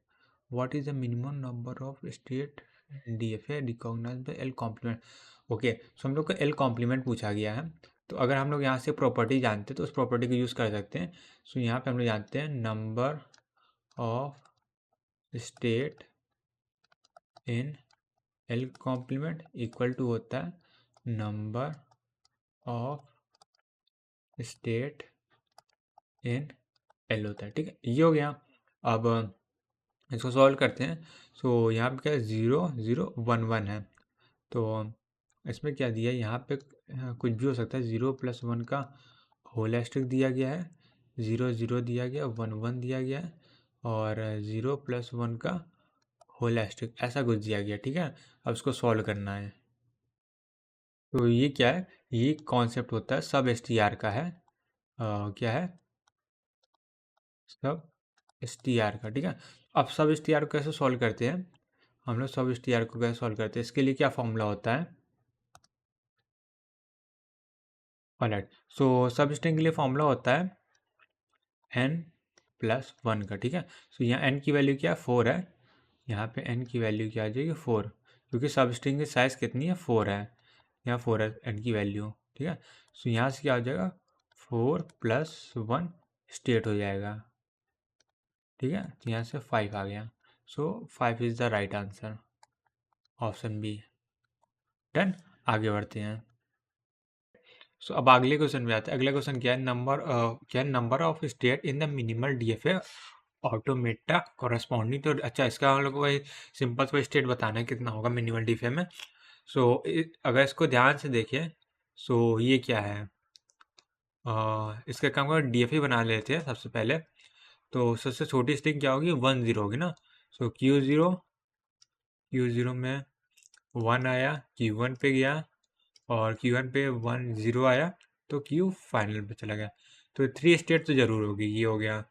What is the minimum number of state DFA recognized by L complement? Okay, so हम लोग को L कॉम्प्लीमेंट पूछा गया है, तो अगर हम लोग यहाँ से प्रॉपर्टी जानते हैं तो उस प्रॉपर्टी को यूज़ कर सकते हैं। सो यहाँ पे हम लोग जानते हैं number of state in L complement equal to होता है number of state in L होता है, ठीक है, ये हो गया। अब इसको सॉल्व करते हैं। सो यहाँ पे क्या है, 0 0 1 1 है, तो इसमें क्या दिया है, यहाँ पे कुछ भी हो सकता है, 0+1 का होल एस्ट्रिक दिया गया है, 0 0 दिया गया, 1 1 दिया गया है, और 0+1 का होल एस्ट्रिक, ऐसा कुछ दिया गया, ठीक है। अब इसको सॉल्व करना है। तो ये क्या है, ये कॉन्सेप्ट होता है सब STR का है, क्या है, सब STR का, ठीक है। अब सब STR को कैसे सॉल्व करते हैं, हम लोग सब STR को कैसे सॉल्व करते हैं, इसके लिए क्या फॉर्मूला होता है। ऑलराइट, सो सब स्ट्रिंग के लिए फॉर्मूला होता है n+1 का, ठीक है। सो यहाँ n की वैल्यू क्या है, 4 है, यहाँ पे n की वैल्यू क्या आ जाएगी, 4, क्योंकि सब स्ट्रिंग की साइज़ कितनी है, 4 है, यहाँ 4 है n की वैल्यू, ठीक है। सो यहाँ से क्या हो जाएगा, 4+1 स्टेट हो जाएगा, ठीक है। तो यहाँ से 5 आ गया, so 5 is the right answer, option B. Done, आगे बढ़ते हैं। सो अब अगले क्वेश्चन में आते हैं। अगला क्वेश्चन क्या है, number of state in the minimal DFA automata corresponding. तो अच्छा, इसका हम लोग को वही सिंपल सा स्टेट बताना है कितना होगा मिनिमल DFA में। सो अगर इसको ध्यान से देखें, सो ये क्या है, इसका काम कर DFA बना लेते हैं सबसे पहले। तो सबसे छोटी स्ट्रिंग क्या होगी, 1 0 होगी ना। सो Q0 में 1 आया, Q1 पे गया, और Q1 पे 1 0 आया, तो Q फाइनल पे चला गया। तो 3 स्टेट तो ज़रूर होगी, ये हो गया,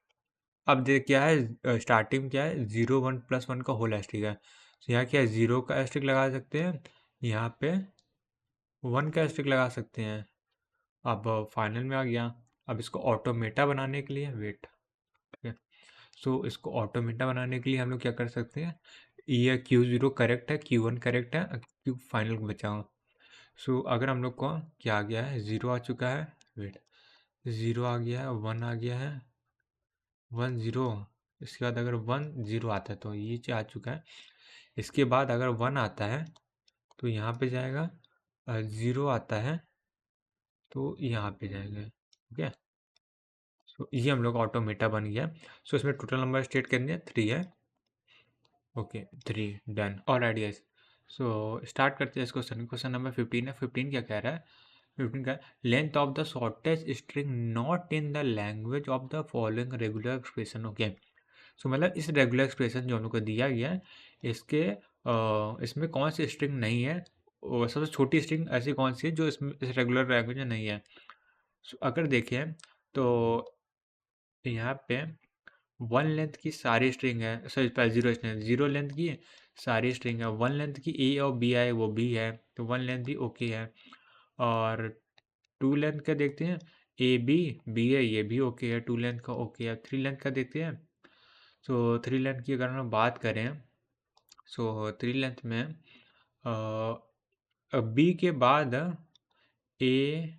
अब देख क्या है, स्टार्टिंग क्या है, 0 1 + 1 का होल एस्ट्रिक है, तो यहाँ क्या है, 0 का एस्ट्रिक लगा सकते हैं, यहाँ पे 1 का एस्ट्रिक लगा सकते हैं। अब फाइनल में आ गया। अब इसको ऑटोमेटा बनाने के लिए वेट, सो इसको ऑटोमेटा बनाने के लिए हम लोग क्या कर सकते हैं, ये Q0 करेक्ट है, Q1 करेक्ट है, Q फाइनल बचा हुआ। सो अगर हम लोग को क्या आ गया है, 0 आ चुका है, वेट 0 आ गया है, 1 आ गया है, 1 0, इसके बाद अगर 1 0 आता है तो ये आ चुका है। इसके बाद अगर 1 आता है तो यहाँ पे जाएगा, 0 आता है तो यहाँ पे जाएगा। ओके, सो ये हम लोग ऑटोमेटा बन गया। सो इसमें टोटल नंबर स्टेट कितने 3 है। Okay 3 done. All ideas. सो स्टार्ट करते हैं इस क्वेश्चन। क्वेश्चन नंबर 15 है। 15 क्या कह रहा है, 15 का length of the shortest string not in the language of the following regular expression. Okay, so मतलब इस रेगुलर एक्सप्रेशन जो हम लोग को दिया गया है, इसके इसमें कौन सी स्ट्रिंग नहीं है, और सबसे छोटी स्ट्रिंग ऐसी कौन सी है जो इसमें इस रेगुलर लैंग्वेज में नहीं है। सो अगर देखें तो यहाँ पे 1 लेंथ की सारी स्ट्रिंग है, सॉरी 0 स्ट्रिंग, 0 लेंथ की सारी स्ट्रिंग है। 1 लेंथ की ए और बी आए वो भी है, तो 1 लेंथ भी ओके है। और 2 लेंथ का देखते हैं, ए बी बी है, ये भी ओके है, 2 लेंथ का ओके है। 3 लेंथ का देखते हैं, सो 3 लेंथ की अगर हम बात करें, सो 3 लेंथ में बी के बाद ए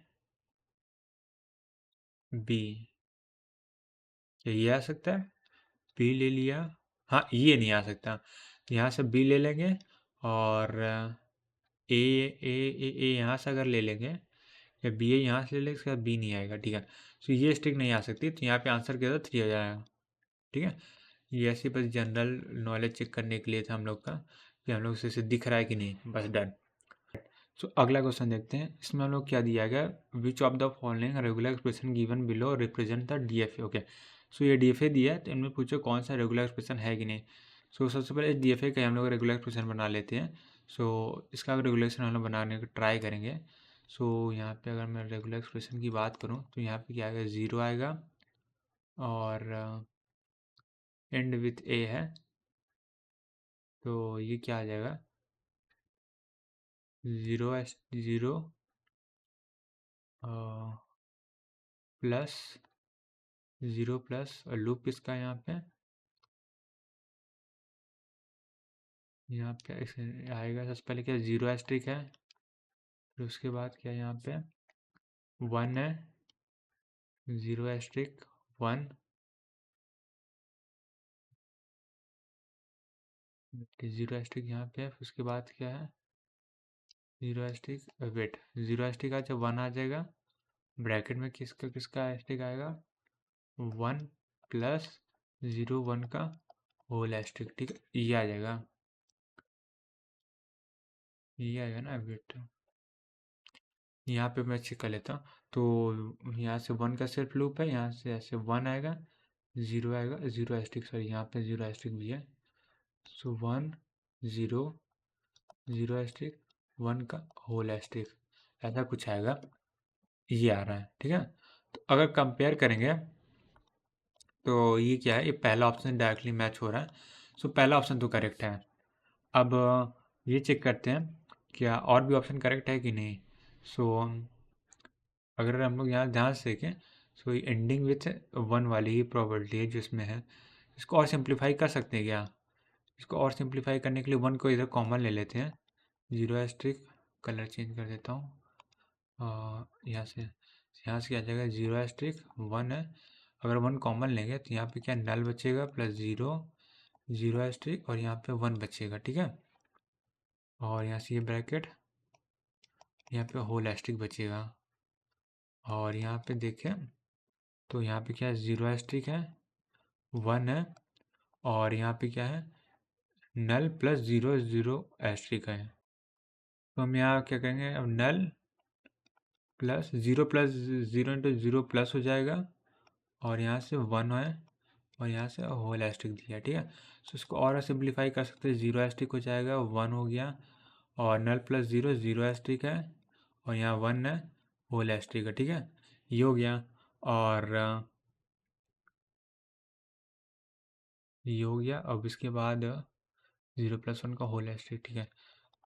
बी, ये आ सकता है, बी ले लिया, हाँ ये नहीं आ सकता, यहाँ से बी ले लेंगे, और ए ए ए ए यहाँ से अगर ले लेंगे, या बी ए यहाँ से ले लेंगे, इसके बाद बी नहीं आएगा। ठीक है, तो ये स्ट्रिंग नहीं आ सकती, तो यहाँ पे आंसर क्या था, 3 हो जाएगा। ठीक है, ये ऐसे बस जनरल नॉलेज चेक करने के लिए था हम लोग का, कि हम लोग से दिख रहा है कि नहीं, बस डन। सो अगला क्वेश्चन देखते हैं। इसमें हम लोग क्या दिया गया, which of the following regular expression given below represent the DFA. Okay, so ये डीएफए दिया है, तो इनमें पूछो कौन सा रेगुलर एक्सप्रेशन है कि नहीं। सो सबसे पहले डीएफए का हम लोग रेगुलर एक्सप्रेशन बना लेते हैं। सो इसका रेगुलेशन हम लोग बनाने का ट्राई करेंगे। सो यहाँ पे अगर मैं रेगुलर एक्सप्रेशन की बात करूँ, तो यहाँ पे क्या आएगा, 0 आएगा, और एंड विथ ए है, तो ये क्या आ जाएगा, 0 0 प्लस 0 प्लस लूप किसका है यहाँ पे ऐसे आएगा। सबसे पहले क्या, 0 एस्ट्रिक है, फिर उसके बाद क्या यहाँ पे 1 है, 0 एस्ट्रिक 1, 0 एस्ट्रिक यहाँ पे है, फिर उसके बाद क्या है 0 एस्ट्रिक, वेट 0 एस्ट्रिक आ, जब 1 आ जाएगा, ब्रैकेट में किसका किसका एस्ट्रिक आएगा, 1 प्लस 0 1 का होल एस्ट्रिक। ठीक है, ये आ जाएगा, ये आएगा ना, वेट यहाँ पे मैं चेक कर लेता हूँ। तो यहाँ से 1 का सिर्फ लूप है, यहाँ से ऐसे 1 आएगा, 0 आएगा, 0 एस्ट्रिक, सॉरी यहाँ पे 0 एस्ट्रिक भी है, सो 1 0 0 एस्ट्रिक 1 का होल एस्ट्रिक, ऐसा कुछ आएगा, ये आ रहा है। ठीक है, तो अगर कंपेयर करेंगे तो ये क्या है, ये पहला ऑप्शन डायरेक्टली मैच हो रहा है, सो पहला ऑप्शन तो करेक्ट है। अब ये चेक करते हैं क्या और भी ऑप्शन करेक्ट है कि नहीं। सो अगर हम लोग यहाँ ध्यान से देखें, सो ये एंडिंग विथ 1 वाली ही प्रॉपर्टी है जो इसमें है। इसको और सिंप्लीफाई कर सकते हैं क्या, इसको और सिंप्लीफाई करने के लिए 1 को इधर कॉमन ले लेते हैं, 0 एस्ट्रिक, कलर चेंज कर देता हूँ, यहाँ से क्या आ जाएगा, 0 एस्ट्रिक 1 है, अगर 1 कॉमन लेंगे तो यहाँ पे क्या नल बचेगा, प्लस 0 0 एस्ट्रिक, और यहाँ पे 1 बचेगा। ठीक है, और यहाँ से ये ब्रैकेट, यहाँ पे होल एस्ट्रिक बचेगा, और यहाँ पे देखें तो यहाँ पे क्या है, 0 एस्ट्रिक है, 1 है, और यहाँ पे क्या है, नल प्लस 0 0 एस्ट्रिक है। तो हम यहाँ क्या करेंगे, अब नल प्लस 0 इंटू 0 प्लस हो जाएगा, और यहाँ से 1 है, और यहाँ से होल एस्ट्रिक दिया। ठीक है, तो इसको और सिंप्लीफाई कर सकते हैं, 0 एस्ट्रिक हो जाएगा, 1 हो गया, और नल प्लस 0 0 एस्ट्रिक है, और यहाँ 1 है, होल एस्ट्रिक है। ठीक है, ये हो गया, और ये हो गया। अब इसके बाद 0+1 का होल एस्ट्रिक, ठीक है।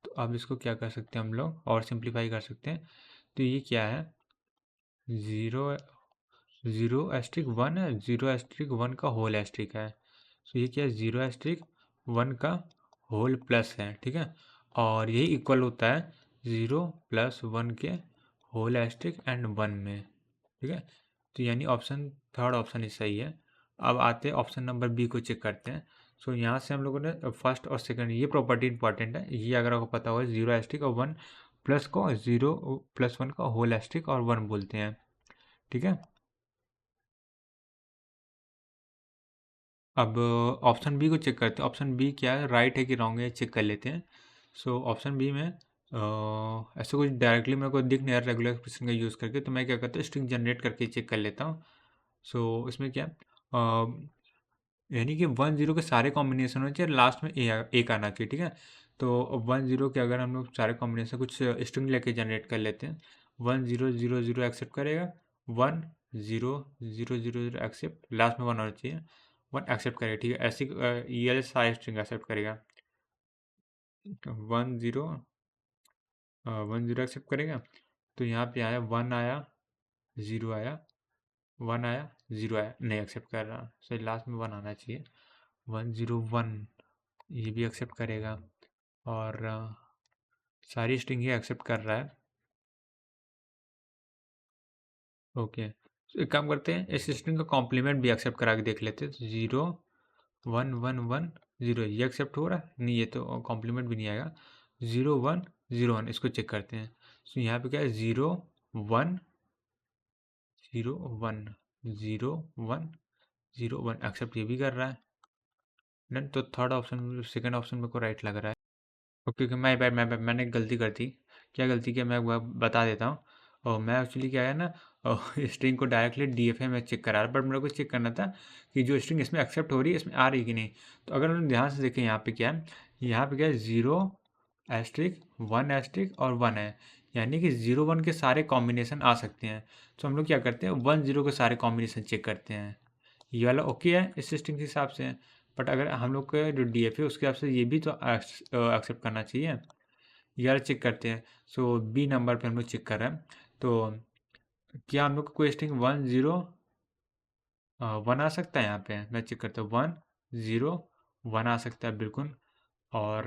तो अब इसको क्या कर सकते हैं हम लोग, और सिंप्लीफाई कर सकते हैं। तो ये क्या है, 0 0 एस्ट्रिक 1 है, 0 एस्ट्रिक 1 का होल एस्ट्रिक है। तो ये क्या है, 0 एस्ट्रिक 1 का होल प्लस है, ठीक है। और यही इक्वल होता है 0+1 के होल एस्ट्रिक एंड 1 में, ठीक है। तो यानी ऑप्शन थर्ड ऑप्शन ही सही है। अब आते हैं ऑप्शन नंबर बी को चेक करते हैं। सो यहाँ से हम लोगों ने फर्स्ट और सेकंड, ये प्रॉपर्टी इंपॉर्टेंट है, ये अगर आपको पता हो, 0 एस्ट्रिक और 1 प्लस को 0+1 का होल एस्ट्रिक और 1 बोलते हैं, ठीक है। अब ऑप्शन बी को चेक करते हैं। ऑप्शन बी क्या है, राइट है कि रॉन्ग है, चेक कर लेते हैं। सो ऑप्शन बी में ऐसे कुछ डायरेक्टली मेरे को दिख नहीं रहा रेगुलर एक्सप्रेशन का यूज़ करके, तो मैं क्या करता हूँ, स्ट्रिंग जनरेट करके चेक कर लेता हूँ। सो इसमें क्या यानी कि 1 0 के सारे कॉम्बिनेशन होने चाहिए, लास्ट में एक आना चाहिए, ठीक है। तो 1 0 के अगर हम लोग सारे कॉम्बिनेशन कुछ स्ट्रिंग लेके जनरेट कर लेते हैं, 1 0 0 0 एक्सेप्ट करेगा, 1 0 0 0 0 एक्सेप्ट, लास्ट में 1 होना चाहिए, 1 एक्सेप्ट करेगा, ठीक है। ऐसी ये सारे स्ट्रिंग एक्सेप्ट करेगा, 1 0 एक्सेप्ट करेगा। तो यहाँ पे आया 1 आया, 0 आया, 1 आया, 0 आया, नहीं एक्सेप्ट कर रहा, सो लास्ट में 1 आना चाहिए, 1 0 1 ये भी एक्सेप्ट करेगा। और सारी स्ट्रिंग ही एक्सेप्ट कर रहा है, ओके। तो एक काम करते हैं, इस स्ट्रिंग का कॉम्प्लीमेंट भी एक्सेप्ट करा के देख लेते हैं। तो 0 1 1 1 0 ये एक्सेप्ट हो रहा है, नहीं, ये तो कॉम्प्लीमेंट भी नहीं आएगा। 0 1 0 1 इसको चेक करते हैं। तो यहाँ पे क्या है, 0 1 0 1 0 1 0 1 एक्सेप्ट ये भी कर रहा है। डन। तो थर्ड ऑप्शन, सेकंड ऑप्शन मेरे को राइट लग रहा है। ओके ओके, मैंने गलती कर दी। क्या गलती किया, मैं वो बता देता हूँ। और मैं एक्चुअली क्या है ना, स्ट्रिंग को डायरेक्टली डीएफए में चेक करा रहा, बट मेरे को चेक करना था कि जो स्ट्रिंग इसमें एक्सेप्ट हो रही है इसमें आ रही कि नहीं। तो अगर हम ध्यान से देखें, यहाँ पे क्या है, यहाँ पे क्या है, 0 एस्ट्रिक 1 एस्ट्रिक और 1 है, यानी कि 0 1 के सारे कॉम्बिनेशन आ सकते हैं। तो हम लोग क्या करते हैं, 1 0 के सारे कॉम्बिनेशन चेक करते हैं। ये वाला ओके है इस स्ट्रिंग के हिसाब से, बट अगर हम लोग का जो डीएफ है उसके हिसाब से ये भी तो एक्सेप्ट करना चाहिए, ये वाला चेक करते हैं। सो बी नंबर पे हम लोग चेक कर रहे हैं। तो क्या हम लोग को कोई स्ट्रिंग 1 0 1 आ सकता है, यहाँ पे मैं चेक करता हूँ, 1 0 1 आ सकता है बिल्कुल। और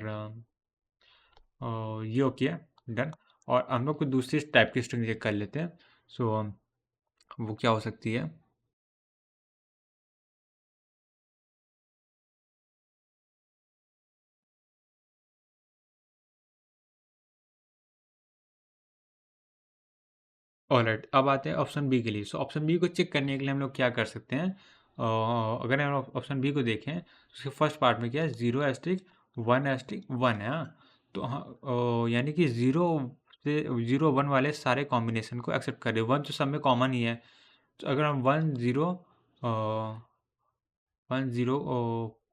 ये ओके है, डन। और हम लोग को दूसरी टाइप की स्ट्रिंग चेक कर लेते हैं। सो वो क्या हो सकती है, ऑलराइट। अब आते हैं ऑप्शन बी के लिए। सो ऑप्शन बी को चेक करने के लिए हम लोग क्या कर सकते हैं, अगर हम ऑप्शन बी को देखें, उसके फर्स्ट पार्ट में क्या है, 0 एस्ट्रिक 1 एस्ट्रिक 1 है, हाँ। तो हाँ, यानी कि 0 1 वाले सारे कॉम्बिनेशन को एक्सेप्ट कर रहे हैं, 1 तो सब में कॉमन ही है। तो अगर हम 1 0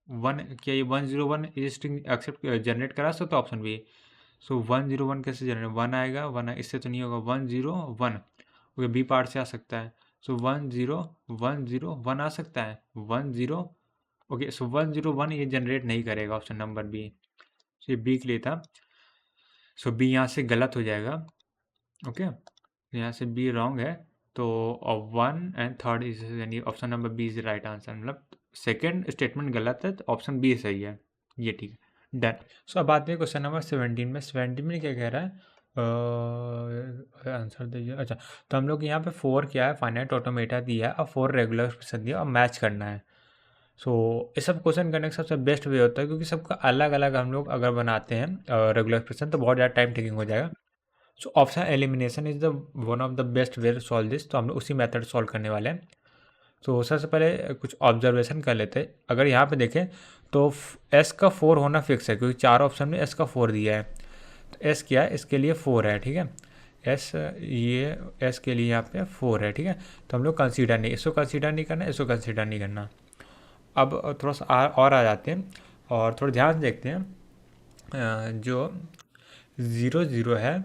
1 क्या ये 1 0 1 ये स्ट्रिंग एक्सेप्ट जनरेट करा सकते हो, ऑप्शन बी। सो 1 0 1 कैसे जनरेट, 1 आएगा, 1 इससे तो नहीं होगा, 1 0 1 ओके, बी पार्ट से आ सकता है। सो 1 0 1 0 1 आ सकता है, 1 0 ओके। सो 1 0 1 ये जनरेट नहीं करेगा, ऑप्शन नंबर बी। सो ये बी के लिए था। सो बी यहाँ से गलत हो जाएगा, ओके। यहाँ से बी रॉन्ग है। तो 1 एंड थर्ड इज, यानी option number B is right answer, मतलब सेकेंड स्टेटमेंट गलत है, तो ऑप्शन बी सही है, ये ठीक है, डन। सो अब आते हैं क्वेश्चन नंबर 17 में। 17 में क्या कह रहा है, आंसर दीजिए। अच्छा, तो हम लोग यहाँ पे 4 क्या है, फाइनाइट ऑटोमेटा दिया है, और 4 रेगुलर एक्सप्रेशन दिया और मैच करना है। सो ये सब क्वेश्चन करने का सबसे बेस्ट वे होता है, क्योंकि सबका अलग अलग हम लोग अगर बनाते हैं रेगुलर एक्सप्रेशन, तो बहुत ज़्यादा टाइम टेकिंग हो जाएगा। So option elimination is the one of the best way to solve this, तो हम लोग उसी मेथड सॉल्व करने वाले हैं। तो सबसे पहले कुछ ऑब्जर्वेशन कर लेते हैं। अगर यहाँ पे देखें तो एस का 4 होना फिक्स है, क्योंकि 4 ऑप्शन में एस का 4 दिया है। तो एस क्या है, इसके लिए 4 है, ठीक है। एस, ये एस के लिए यहाँ पे 4 है, ठीक है। तो हम लोग कंसीडर नहीं, इसको कंसीडर नहीं करना, इसको कंसीडर नहीं करना। अब थोड़ा सा और आ जाते हैं और थोड़ा ध्यान से देखते हैं। जो 0 0 है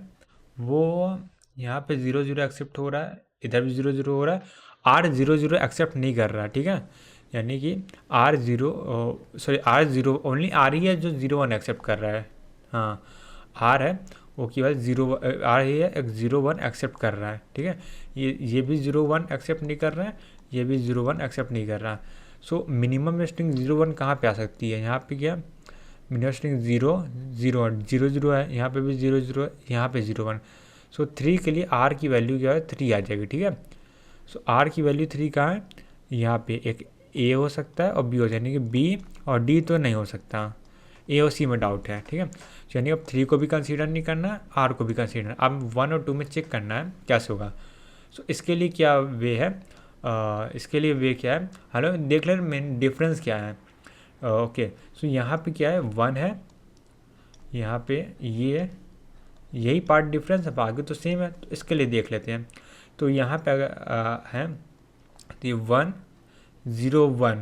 वो यहाँ पे 0 0 एक्सेप्ट हो रहा है, इधर भी 0 0 हो रहा है, R 0 0 एक्सेप्ट नहीं कर रहा है, ठीक है। यानी कि R zero, sorry R zero, only R ही है जो 0 1 एक्सेप्ट कर रहा है। हाँ, आर है वो केवल 0 आर ही है, एक 0 1 एक्सेप्ट कर रहा है, ठीक है। ये भी 0 1 एक्सेप्ट नहीं कर रहा है, ये भी 0 1 एक्सेप्ट नहीं कर रहा। सो मिनिमम स्ट्रिंग 0 1 कहाँ पे आ सकती है, यहाँ पे क्या मिनिमम स्ट्रिंग 0 0 है, यहाँ पे भी 0 0 है, यहाँ पे 0 1। सो 3 के लिए आर की वैल्यू क्या है 3 आ जाएगी, ठीक है। सो आर की वैल्यू 3 कहाँ है, यहाँ पे एक ए हो सकता है और बी हो जाए, यानी कि बी और डी तो नहीं हो सकता, ए और सी में डाउट है, ठीक है। यानी अब 3 को भी कंसीडर नहीं करना, आर को भी कंसीडर, अब 1 और 2 में चेक करना है कैसे होगा। सो इसके लिए क्या वे है, इसके लिए वे क्या है, हेलो देख ले मेन डिफरेंस क्या है। ओके, सो यहाँ पे क्या है 1 है, यहाँ पे ये यही पार्ट डिफरेंस है, बाकी तो सेम है, तो इसके लिए देख लेते हैं। तो यहाँ पे अगर है तो ये 1 0 1,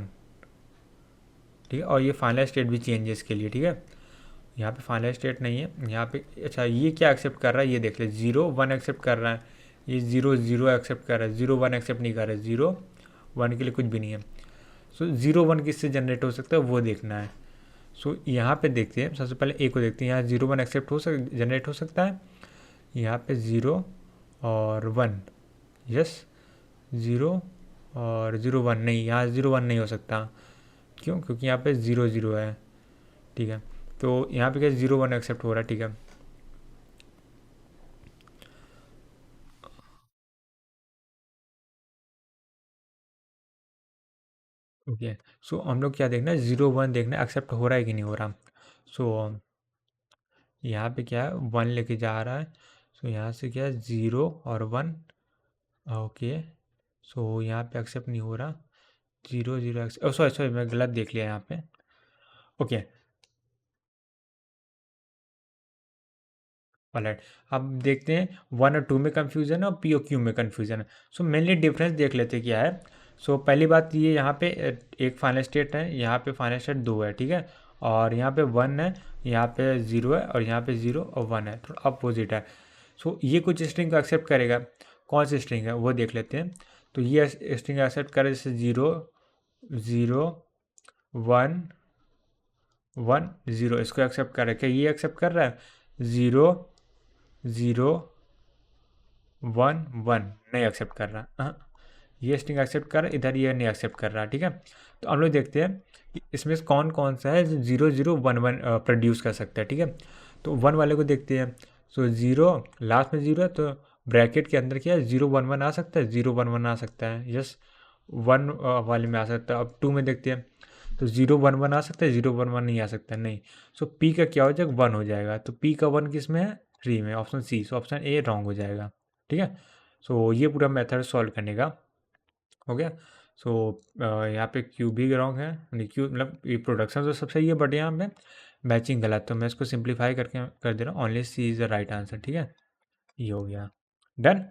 ठीक है, और ये फाइनल स्टेट भी चेंज है इसके लिए, ठीक है। यहाँ पे फाइनल स्टेट नहीं है, यहाँ पे अच्छा ये क्या एक्सेप्ट कर रहा है, ये देख ले 0 1 एक्सेप्ट कर रहा है, ये 0 0 एक्सेप्ट कर रहा है, 0 1 एक्सेप्ट नहीं कर रहा है, 0 1 के लिए कुछ भी नहीं है। सो 0 1 किससे जनरेट हो सकता है वो देखना है। सो यहाँ पे देखते हैं, सबसे पहले ए को देखते हैं, यहाँ 0 1 एक्सेप्ट जनरेट हो सकता है, यहाँ पे 0 और 1, यस 0 और 0 1 नहीं, यहाँ 0 1 नहीं हो सकता, क्यों, क्योंकि यहाँ पे 0 0 है, ठीक है। तो यहाँ पे क्या 0 1 एक्सेप्ट हो रहा है, ठीक है। ओके, सो हम लोग क्या देखना है, 0 1 देखना है एक्सेप्ट हो रहा है कि नहीं हो रहा। सो यहाँ पे क्या है 1 लेके जा रहा है, सो यहाँ से क्या है 0 और 1, ओके। सो यहाँ पे एक्सेप्ट नहीं हो रहा, 0 0 एक्सेप्ट, सॉरी सॉरी मैं गलत देख लिया यहाँ पे। ओके, ऑलराइट, अब देखते हैं 1 और 2 में कन्फ्यूज़न है और पी और क्यू में कन्फ्यूज़न है। सो मेनली डिफरेंस देख लेते हैं क्या है। सो पहली बात ये यहाँ पे एक फाइनल स्टेट है, यहाँ पे फाइनल स्टेट 2 है, ठीक है, और यहाँ पे 1 है, यहाँ पे 0 है, और यहाँ पे 0 और 1 है, थोड़ा अपोजिट है। सो ये कुछ स्ट्रिंग को एक्सेप्ट करेगा, कौन सी स्ट्रिंग है वो देख लेते हैं। तो ये स्ट्रिंग एक्सेप्ट करे जैसे 0 0 1 1 0, इसको एक्सेप्ट करे, क्या ये एक्सेप्ट कर रहा है 0 0 1 1 नहीं एक्सेप्ट कर रहा, ये स्ट्रिंग एक्सेप्ट कर रहा है, इधर ये नहीं एक्सेप्ट कर रहा, ठीक है। तो हम लोग देखते हैं कि इसमें से कौन कौन सा है जो 0 0 1 1 प्रोड्यूस कर सकता है, ठीक है। तो 1 वाले को देखते हैं। सो 0 लास्ट में 0 है, तो ब्रैकेट के अंदर क्या है 0 1 1 आ सकता है, 0 1 1 आ सकता है, यस 1 वाले में आ सकता है। अब 2 में देखते हैं, तो 0 1 1 आ सकता है, 0 1 1 नहीं आ सकता, नहीं। सो पी का क्या हो जाएगा 1 हो जाएगा, तो पी का 1 किस में है 3 में, option C, so option A wrong हो जाएगा, ठीक है। सो ये पूरा मेथड सॉल्व करने का हो गया। सो यहाँ पे क्यू भी रॉन्ग है, यानी क्यू मतलब ये प्रोडक्शन तो सब सही है, बट यहाँ पे मैचिंग गलत, तो मैं इसको सिंप्लीफाई करके कर दे रहा हूँ, only C is the right answer, ठीक है। ये हो गया डन।